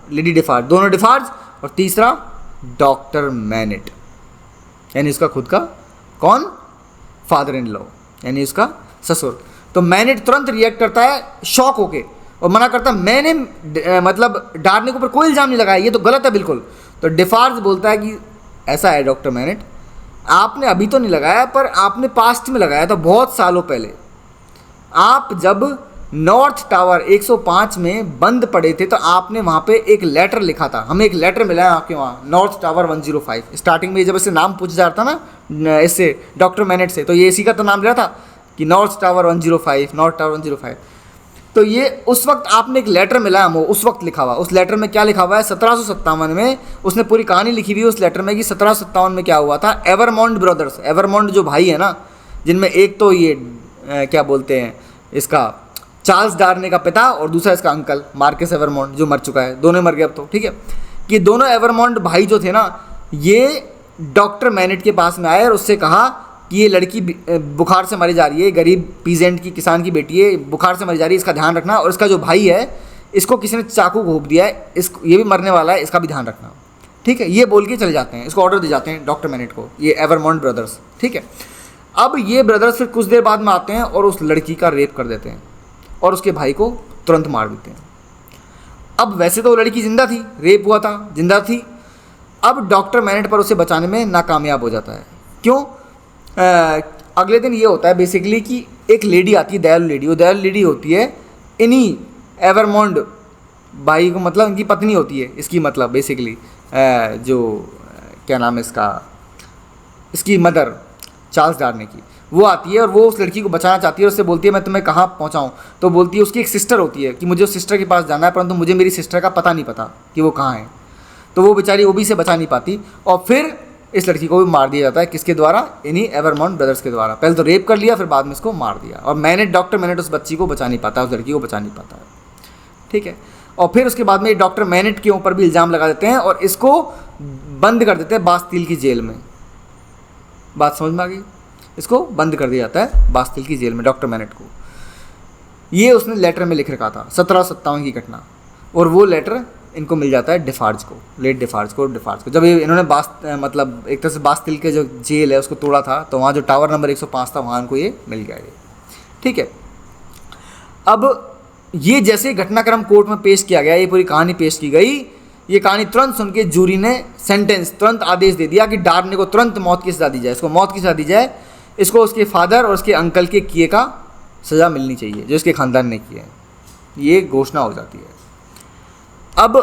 [SPEAKER 2] लेडी डिफार्ज, दोनों डिफार्ज, और तीसरा डॉक्टर मैनेट, यानी उसका खुद का कौन, फादर इन लॉ, यानी उसका ससुर। तो मैनेट तुरंत रिएक्ट करता है शॉक होके और मना करता है, मैंने मतलब डार्ने के ऊपर कोई इल्ज़ाम नहीं लगाया, ये तो गलत है बिल्कुल। तो डिफार्ज बोलता है कि ऐसा है डॉक्टर मैनेट, आपने अभी तो नहीं लगाया, पर आपने पास्ट में लगाया था, बहुत सालों पहले। आप जब नॉर्थ टावर 105 में बंद पड़े थे, तो आपने वहाँ पे एक लेटर लिखा था, हमें एक लेटर मिला है आपके वहाँ, नॉर्थ टावर 105। स्टार्टिंग में जब इससे नाम पूछा जा रहा था ना इससे डॉक्टर मैनेट से, तो ये इसी का तो नाम लिया था कि नॉर्थ टावर 105, नॉर्थ टावर 105। तो ये उस वक्त आपने एक लेटर मिला है, उस वक्त लिखा हुआ। उस लेटर में क्या लिखा हुआ है, 1757 में उसने पूरी कहानी लिखी हुई है उस लेटर में कि 1757 में क्या हुआ था। एवरमॉन्ड ब्रदर्स, एवरमॉन्ड जो भाई है ना, जिनमें एक तो ये क्या बोलते हैं इसका चार्ल्स डार्ने का पिता और दूसरा इसका अंकल मार्कस एवरमॉन्ड जो मर चुका है, दोनों मर गए अब तो, ठीक है। कि दोनों एवरमॉन्ड भाई जो थे ना, ये डॉक्टर मैनेट के पास में आए और उससे कहा कि ये लड़की बुखार से मरी जा रही है, गरीब पीजेंट की, किसान की बेटी है, बुखार से मरी जा रही है, इसका ध्यान रखना, और इसका जो भाई है इसको किसी ने चाकू घोंप दिया है, ये भी मरने वाला है, इसका भी ध्यान रखना, ठीक है। ये बोल के चले जाते हैं, इसको ऑर्डर दे जाते हैं डॉक्टर मैनेट को, ये एवरमॉन्ड ब्रदर्स, ठीक है। अब ये ब्रदर्स फिर कुछ देर बाद में आते हैं और उस लड़की का रेप कर देते हैं और उसके भाई को तुरंत मार देते हैं। अब वैसे तो वो लड़की जिंदा थी, रेप हुआ था, जिंदा थी। अब डॉक्टर मैनेट पर उसे बचाने में नाकामयाब हो जाता है। क्यों? अगले दिन ये होता है बेसिकली कि एक लेडी आती है, दयालु लेडी। वो दयालु लेडी होती है इन्हीं एवरमॉन्ड भाई को, मतलब इनकी पत्नी होती है इसकी, मतलब बेसिकली जो क्या नाम है इसका, इसकी मदर चार्ल्स डार्ने की, वो आती है और वो उस लड़की को बचाना चाहती है और उससे बोलती है मैं तुम्हें कहाँ पहुँचाऊँ। तो बोलती है, उसकी एक सिस्टर होती है कि मुझे उस सिस्टर के पास जाना है, परंतु मुझे मेरी सिस्टर का पता नहीं पता कि वो कहाँ है। तो वो बेचारी वो भी से बचा नहीं पाती और फिर इस लड़की को भी मार दिया जाता है। किसके द्वारा? इन्हीं एवरमॉन्ड ब्रदर्स के द्वारा। पहले तो रेप कर लिया, फिर बाद में इसको मार दिया। और मैनेट, डॉक्टर मैनेट उस बच्ची को बचा नहीं पाता, उस लड़की को बचा नहीं पाता है, ठीक है। और फिर उसके बाद में डॉक्टर मैनेट के ऊपर भी इल्ज़ाम लगा देते हैं और इसको बंद कर देते हैं बास्तिल की जेल में। बात समझ में आ गई? इसको बंद कर दिया जाता है बास्तिल की जेल में डॉक्टर मैनेट को। ये उसने लेटर में लिख रखा था 1757 की घटना, और वो लेटर इनको मिल जाता है डिफार्ज को, लेट डिफार्ज को। जब इन्होंने मतलब एक तरह से बास्तिल के जो जेल है उसको तोड़ा था, तो वहाँ जो टावर नंबर 105 था वहाँ इनको ये मिल गया ये, ठीक है। अब ये जैसे घटनाक्रम कोर्ट में पेश किया गया, ये पूरी कहानी पेश की गई, ये कहानी तुरंत सुन के जूरी ने तुरंत आदेश दे दिया कि डार्ने को तुरंत मौत की सज़ा दी जाए, इसको मौत की सज़ा दी जाए, इसको उसके फादर और उसके अंकल के किए का सज़ा मिलनी चाहिए जो इसके ख़ानदान ने किया है। ये घोषणा हो जाती है। अब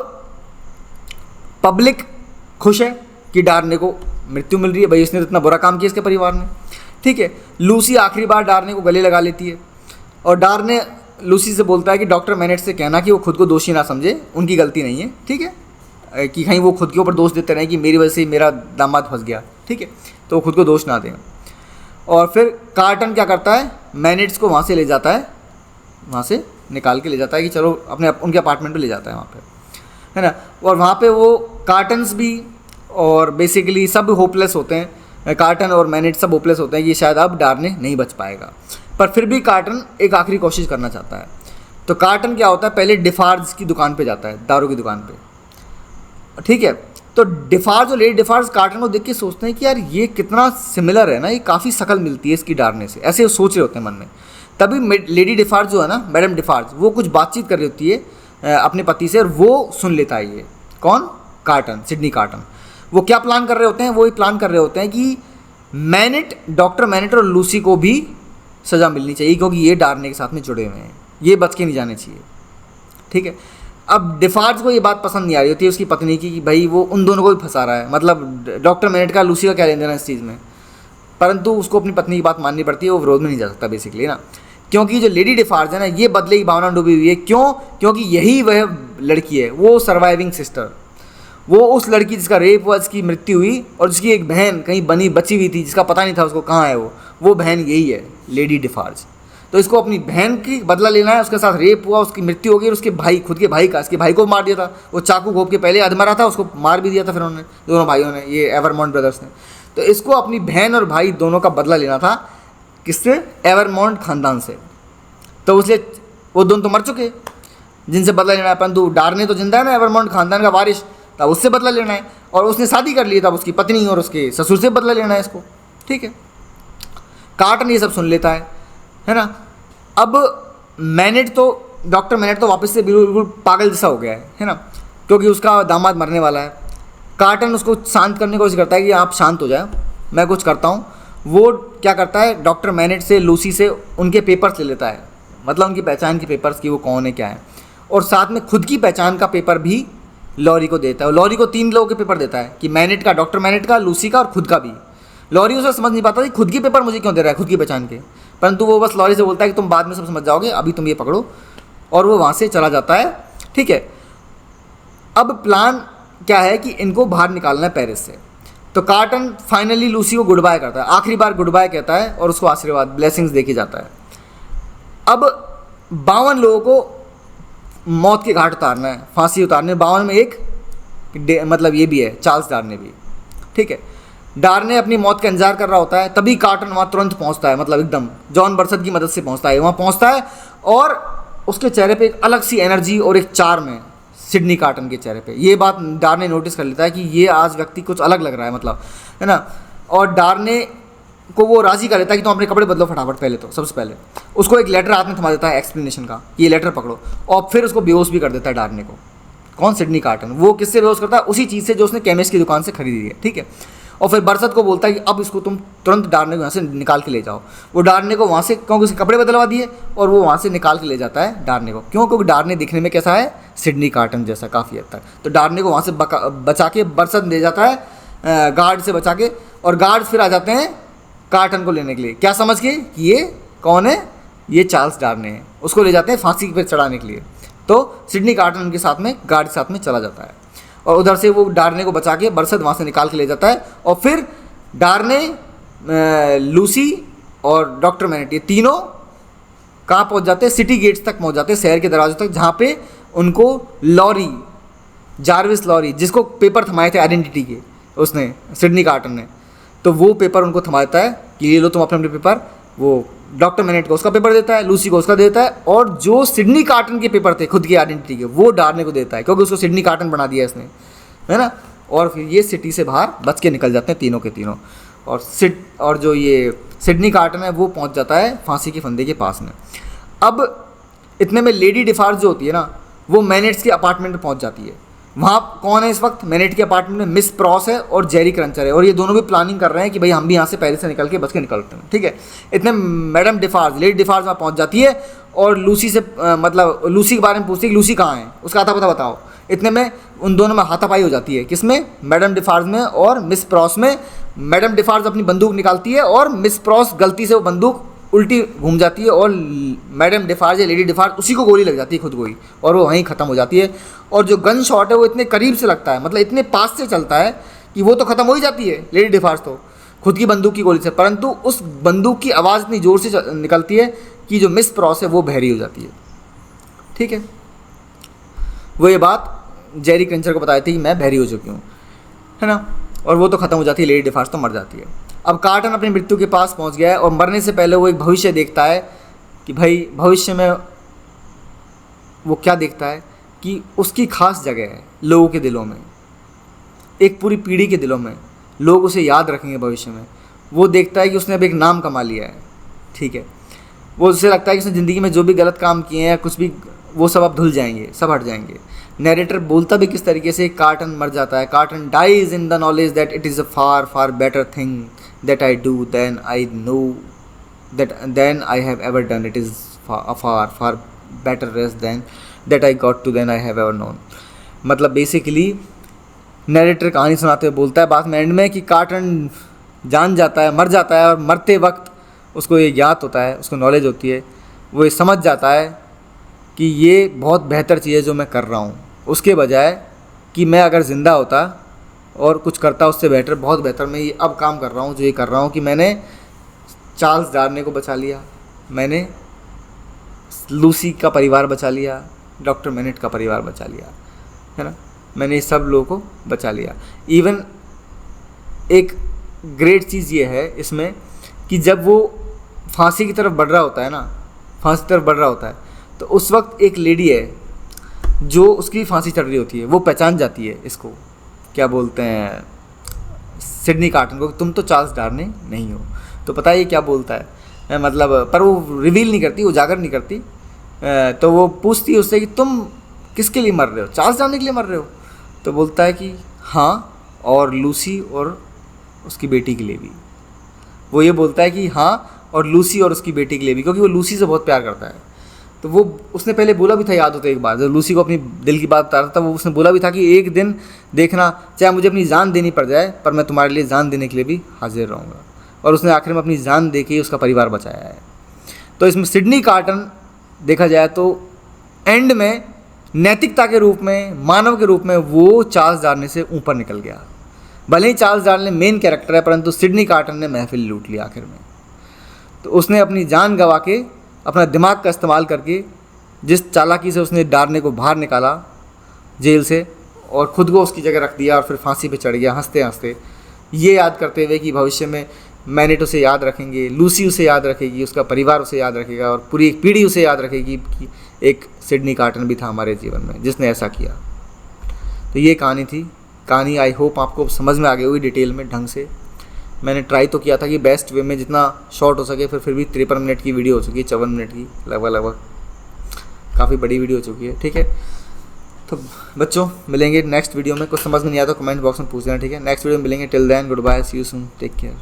[SPEAKER 2] पब्लिक खुश है कि डार्ने को मृत्यु मिल रही है, भाई इसने तो इतना बुरा काम किया इसके परिवार ने, ठीक है। लूसी आखिरी बार डार्ने को गले लगा लेती है और डार्ने लूसी से बोलता है कि डॉक्टर मैनेट से कहना कि वो खुद को दोषी ना समझे, उनकी गलती नहीं है, ठीक है, कि कहीं वो खुद के ऊपर दोष देते रहें कि मेरी वजह से मेरा दामाद फंस गया, ठीक है, तो वो खुद को दोष ना दें। और फिर कार्टन क्या करता है, मैनेट्स को वहाँ से ले जाता है, वहाँ से निकाल के ले जाता है कि चलो अपने उनके अपार्टमेंट पे ले जाता है वहाँ पे, है ना। और वहाँ पे वो कार्टन्स भी और बेसिकली सब होपलेस होते हैं, कार्टन और मैनेट सब होपलेस होते हैं कि शायद अब डार्ने नहीं बच पाएगा। पर फिर भी कार्टन एक आखिरी कोशिश करना चाहता है। तो कार्टन क्या होता है, पहले डिफार्ज की दुकान पे जाता है, दारू की दुकान पे, ठीक है। तो डिफार्ज और लेडी डिफार्ज कार्टन को देख के सोचते हैं कि यार ये कितना सिमिलर है ना, ये काफ़ी शक्ल मिलती है इसकी डार्ने से, ऐसे वो सोच रहे होते हैं मन में। तभी लेडी डिफार्ज जो है ना, मैडम डिफार्ज, वो कुछ बातचीत कर रही होती है अपने पति से और वो सुन लेता है। ये कौन, कार्टन, सिडनी कार्टन। वो क्या प्लान कर रहे होते हैं, वो ये प्लान कर रहे होते हैं कि मैनेट, डॉक्टर मैनेट और लूसी को भी सज़ा मिलनी चाहिए क्योंकि ये डार्ने के साथ में जुड़े हुए हैं, ये बच के नहीं जाने चाहिए, ठीक है। अब डिफार्ज को ये बात पसंद नहीं आ रही होती है उसकी पत्नी की कि भाई वो उन दोनों को भी फंसा रहा है, मतलब डॉक्टर मैनेट का लूसी का क्या लेन देना इस चीज़ में, परंतु उसको अपनी पत्नी की बात माननी पड़ती है, वो विरोध में नहीं जा सकता बेसिकली ना। क्योंकि जो लेडी डिफार्ज है ना, ये बदले की भावना डूबी हुई है। क्यों? क्योंकि यही वह लड़की है, वो सर्वाइविंग सिस्टर, वो उस लड़की जिसका रेप हुआ, जिसकी मृत्यु हुई और जिसकी एक बहन कहीं बची हुई थी, जिसका पता नहीं था उसको कहाँ है वो बहन यही है, लेडी डिफार्ज। तो इसको अपनी बहन की बदला लेना है, उसके साथ रेप हुआ, उसकी मृत्यु हो गई और उसके भाई, खुद के भाई का, इसके भाई को मार दिया था, वो चाकू घोंप के पहले अधमरा था, उसको मार भी दिया था फिर उन्होंने, दोनों भाइयों ने, ये एवरमॉन्ट ब्रदर्स ने। तो इसको अपनी बहन और भाई दोनों का बदला लेना था, किससे, एवरमॉन्ट खानदान से। तो इसलिए वो दोनों तो मर चुके जिनसे बदला लेना है, परंतु डार्ने तो जिंदा है ना, एवरमॉन्ट खानदान का वारिश, तब उससे बदला लेना है। और उसने शादी कर ली, तब उसकी पत्नी और उसके ससुर से बदला लेना है इसको, ठीक है। कार्टन ये सब सुन लेता है ना। अब मैनेट तो, डॉक्टर मैनेट तो वापस से बिल्कुल पागल जैसा हो गया है ना, क्योंकि उसका दामाद मरने वाला है। कार्टन उसको शांत करने की कोशिश करता है कि आप शांत हो जाए, मैं कुछ करता हूँ। वो क्या करता है, डॉक्टर मैनेट से, लूसी से उनके पेपर्स ले लेता है, मतलब उनकी पहचान के पेपर्स की, वो कौन है क्या है, और साथ में खुद की पहचान का पेपर भी लॉरी को देता है। और लॉरी को 3 लोगों के पेपर देता है कि मैनेट का, डॉक्टर मैनेट का, लूसी का और खुद का भी। लॉरी उसे समझ नहीं पाता कि खुद की पेपर मुझे क्यों दे रहा है, खुद की पहचान के, परंतु वो बस लॉरी से बोलता है कि तुम बाद में सब समझ जाओगे, अभी तुम ये पकड़ो, और वो वहाँ से चला जाता है, ठीक है। अब प्लान क्या है कि इनको बाहर निकालना है पेरिस से। तो कार्टन फाइनली लूसी को गुड बाय करता है, आखिरी बार गुड बाय कहता है और उसको आशीर्वाद, ब्लेसिंग्स देके जाता है। अब 52 लोगों को मौत के घाट उतारना है, फांसी उतारने। 52 में एक मतलब ये भी है, चार्ल्स डार्ने भी, ठीक है। डार्ने अपनी मौत का इंतजार कर रहा होता है, तभी कार्टन वहाँ तुरंत पहुँचता है, मतलब एकदम जॉन बर्सद की मदद से पहुँचता है, वहाँ पहुँचता है और उसके चेहरे पे एक अलग सी एनर्जी और एक चार्म है सिडनी कार्टन के चेहरे पे। ये बात डार्ने नोटिस कर लेता है कि ये आज व्यक्ति कुछ अलग लग रहा है, मतलब, है ना। और डार्ने को वो राज़ी कर लेता है कि तुम अपने कपड़े बदलो फटाफट, पहले तो सबसे पहले उसको एक लेटर हाथ में थमा देता है एक्सप्लेनेशन का, ये लेटर पकड़ो, और फिर उसको बेहोश भी कर देता है डार्ने को। कौन, सिडनी कार्टन। वो किससे बेहोश करता है, उसी चीज़ से जो उसने केमिस्ट की दुकान से खरीदी है, ठीक है। और फिर बरसत को बोलता है कि अब इसको तुम तुरंत डार्ने को यहाँ से निकाल के ले जाओ। वो डार्ने को वहाँ से, क्योंकि उसके कपड़े बदलवा दिए, और वो वहाँ से निकाल के ले जाता है डार्ने को। क्यों? क्योंकि डार्ने दिखने में कैसा है, सिडनी कार्टन जैसा काफ़ी हद तक। तो डार्ने को वहाँ से बचा के बरसत ले जाता है, गार्ड से बचा के, और गार्ड फिर आ जाते हैं कार्टन को लेने के लिए, क्या समझ के कि ये कौन है, ये चार्ल्स डार्ने हैं। उसको ले जाते हैं फांसी पर चढ़ाने के लिए। तो सिडनी कार्टन उनके साथ में, गार्ड के साथ में चला जाता है, और उधर से वो डार्ने को बचा के बरसत वहाँ से निकाल के ले जाता है। और फिर डार्ने, लूसी और डॉक्टर मैनेट, ये तीनों कहाँ पहुँच जाते हैं, सिटी गेट्स तक पहुँच जाते हैं, शहर के दरवाजे तक, जहाँ पे उनको लॉरी, जार्विस लॉरी, जिसको पेपर थमाए थे आइडेंटिटी के उसने, सिडनी कार्टन ने, तो वो पेपर उनको थमा देता है कि ये लो तुम अपने अपने पेपर। वो डॉक्टर मैनेट को उसका पेपर देता है, लूसी को उसका देता है, और जो सिडनी कार्टन के पेपर थे खुद की आइडेंटिटी के, वो डार्ने को देता है, क्योंकि उसको सिडनी कार्टन बना दिया इसने, है ना। और फिर ये सिटी से बाहर बच के निकल जाते हैं तीनों के तीनों। और जो ये सिडनी कार्टन है वो पहुंच जाता है फांसी के फंदे के पास में। अब इतने में लेडी डिफार्ज जो होती है ना, वो मैनेट्स के अपार्टमेंट में पहुंच जाती है। वहाँ कौन है इस वक्त, मैनेट के अपार्टमेंट में मिस प्रॉस है और जेरी क्रंचर है, और ये दोनों भी प्लानिंग कर रहे हैं कि भाई हम भी यहाँ से पेरिस से निकल के बच के निकलते हैं, ठीक है। इतने मैडम डिफार्ज, लेडी डिफार्ज वहाँ पहुँच जाती है और लूसी से मतलब लूसी के बारे में पूछती है कि लूसी कहाँ है, उसका आता पता बताओ। इतने में उन दोनों में हाथापाई हो जाती है। किसमें? मैडम डिफार्ज में और मिस प्रॉस में। मैडम डिफार्ज अपनी बंदूक निकालती है और मिस प्रॉस गलती से वो बंदूक उल्टी घूम जाती है और मैडम डिफार्ज या लेडी डिफार्ज उसी को गोली लग जाती है, खुद को ही, और वो वहीं ख़त्म हो जाती है। और जो गन शॉट है वो इतने करीब से लगता है, मतलब इतने पास से चलता है कि वो तो ख़त्म हो ही जाती है लेडी डिफार्ज तो खुद की बंदूक की गोली से, परंतु उस बंदूक की आवाज़ इतनी ज़ोर से निकलती है कि जो मिस प्रॉस है वो बहरी हो जाती है। ठीक है, वो ये बात जेरी क्रेंचर को बताई थी कि मैं बहरी हो चुकी हूँ, है ना, और वो तो ख़त्म हो जाती है, लेडी डिफार्ज तो मर जाती है। अब कार्टन अपनी मृत्यु के पास पहुँच गया है और मरने से पहले वो एक भविष्य देखता है कि भाई भविष्य में वो क्या देखता है कि उसकी खास जगह है लोगों के दिलों में, एक पूरी पीढ़ी के दिलों में, लोग उसे याद रखेंगे भविष्य में। वो देखता है कि उसने अब एक नाम कमा लिया है। ठीक है, वो उसे लगता है कि उसने ज़िंदगी में जो भी गलत काम किए हैं, कुछ भी, वो सब अब धुल जाएंगे, सब हट जाएंगे। नैरेटर बोलता भी किस तरीके से, कार्टन मर जाता है, Carton dies in the knowledge that it is a far far better thing that I do than I know than I have ever done, it is a far far better rest than that I got to than I have ever known. मतलब basically narrator कहानी सुनाते हुए बोलता है बाद में and में कि कार्टन जान जाता है, मर जाता है, और मरते वक्त उसको ये ज्ञात होता है, उसको नॉलेज होती है, वो ये समझ जाता है कि ये बहुत बेहतर चीज़ है जो मैं कर रहा हूँ, उसके बजाय कि मैं अगर ज़िंदा होता और कुछ करता उससे बेटर, बहुत बेहतर मैं ये अब काम कर रहा हूँ जो ये कर रहा हूँ कि मैंने चार्ल्स डार्ने को बचा लिया, मैंने लूसी का परिवार बचा लिया, डॉक्टर मेनेट का परिवार बचा लिया, है ना, मैंने सब लोगों को बचा लिया। इवन एक ग्रेट चीज़ ये है इसमें कि जब वो फांसी की तरफ बढ़ रहा होता है ना, फांसी की तरफ बढ़ रहा होता है, तो उस वक्त एक लेडी है जो उसकी फांसी चढ़ रही होती है, वो पहचान जाती है इसको, क्या बोलते हैं, सिडनी कार्टन को, तुम तो चार्ल्स डार्ने नहीं हो। तो पता है ये क्या बोलता है, मतलब, पर वो रिवील नहीं करती, उजागर नहीं करती। तो वो पूछती है उससे कि तुम किसके लिए मर रहे हो, चार्ल्स डार्ने के लिए मर रहे हो? तो बोलता है कि हाँ, और लूसी और उसकी बेटी के लिए भी। वो ये बोलता है कि हाँ, और लूसी और उसकी बेटी के लिए भी, क्योंकि वो लूसी से बहुत प्यार करता है। तो वो उसने पहले बोला भी था, याद होता है एक बार जब लूसी को अपनी दिल की बात बता रहा था, वो उसने बोला भी था कि एक दिन देखना, चाहे मुझे अपनी जान देनी पड़ जाए, पर मैं तुम्हारे लिए जान देने के लिए भी हाजिर रहूँगा। और उसने आखिर में अपनी जान दे के उसका परिवार बचाया है। तो इसमें सिडनी कार्टन देखा जाए तो एंड में नैतिकता के रूप में, मानव के रूप में वो चार्ल्स डार्ने से ऊपर निकल गया। भले ही चार्ल्स डार्ने मेन कैरेक्टर है, परंतु सिडनी कार्टन ने महफिल लूट लिया आखिर में। तो उसने अपनी जान गंवा के, अपना दिमाग का इस्तेमाल करके, जिस चालाकी से उसने डार्ने को बाहर निकाला जेल से और ख़ुद को उसकी जगह रख दिया और फिर फांसी पे चढ़ गया हंसते हंसते, ये याद करते हुए कि भविष्य में मैनेट उसे याद रखेंगे, लूसी उसे याद रखेगी, उसका परिवार उसे याद रखेगा और पूरी एक पीढ़ी उसे याद रखेगी कि एक सिडनी कार्टन भी था हमारे जीवन में जिसने ऐसा किया। तो ये कहानी थी। कहानी आई होप आपको समझ में आ गई होगी डिटेल में, ढंग से। मैंने ट्राई तो किया था कि बेस्ट वे में जितना शॉर्ट हो सके, फिर भी 53 मिनट की वीडियो हो चुकी है, 54 मिनट की लगभग काफ़ी बड़ी वीडियो हो चुकी है। ठीक है, तो बच्चों मिलेंगे नेक्स्ट वीडियो में। कुछ समझ में नहीं आया तो कमेंट बॉक्स में पूछ लेना, ठीक है। नेक्स्ट वीडियो में मिलेंगे। Till then goodbye, see you soon, take care.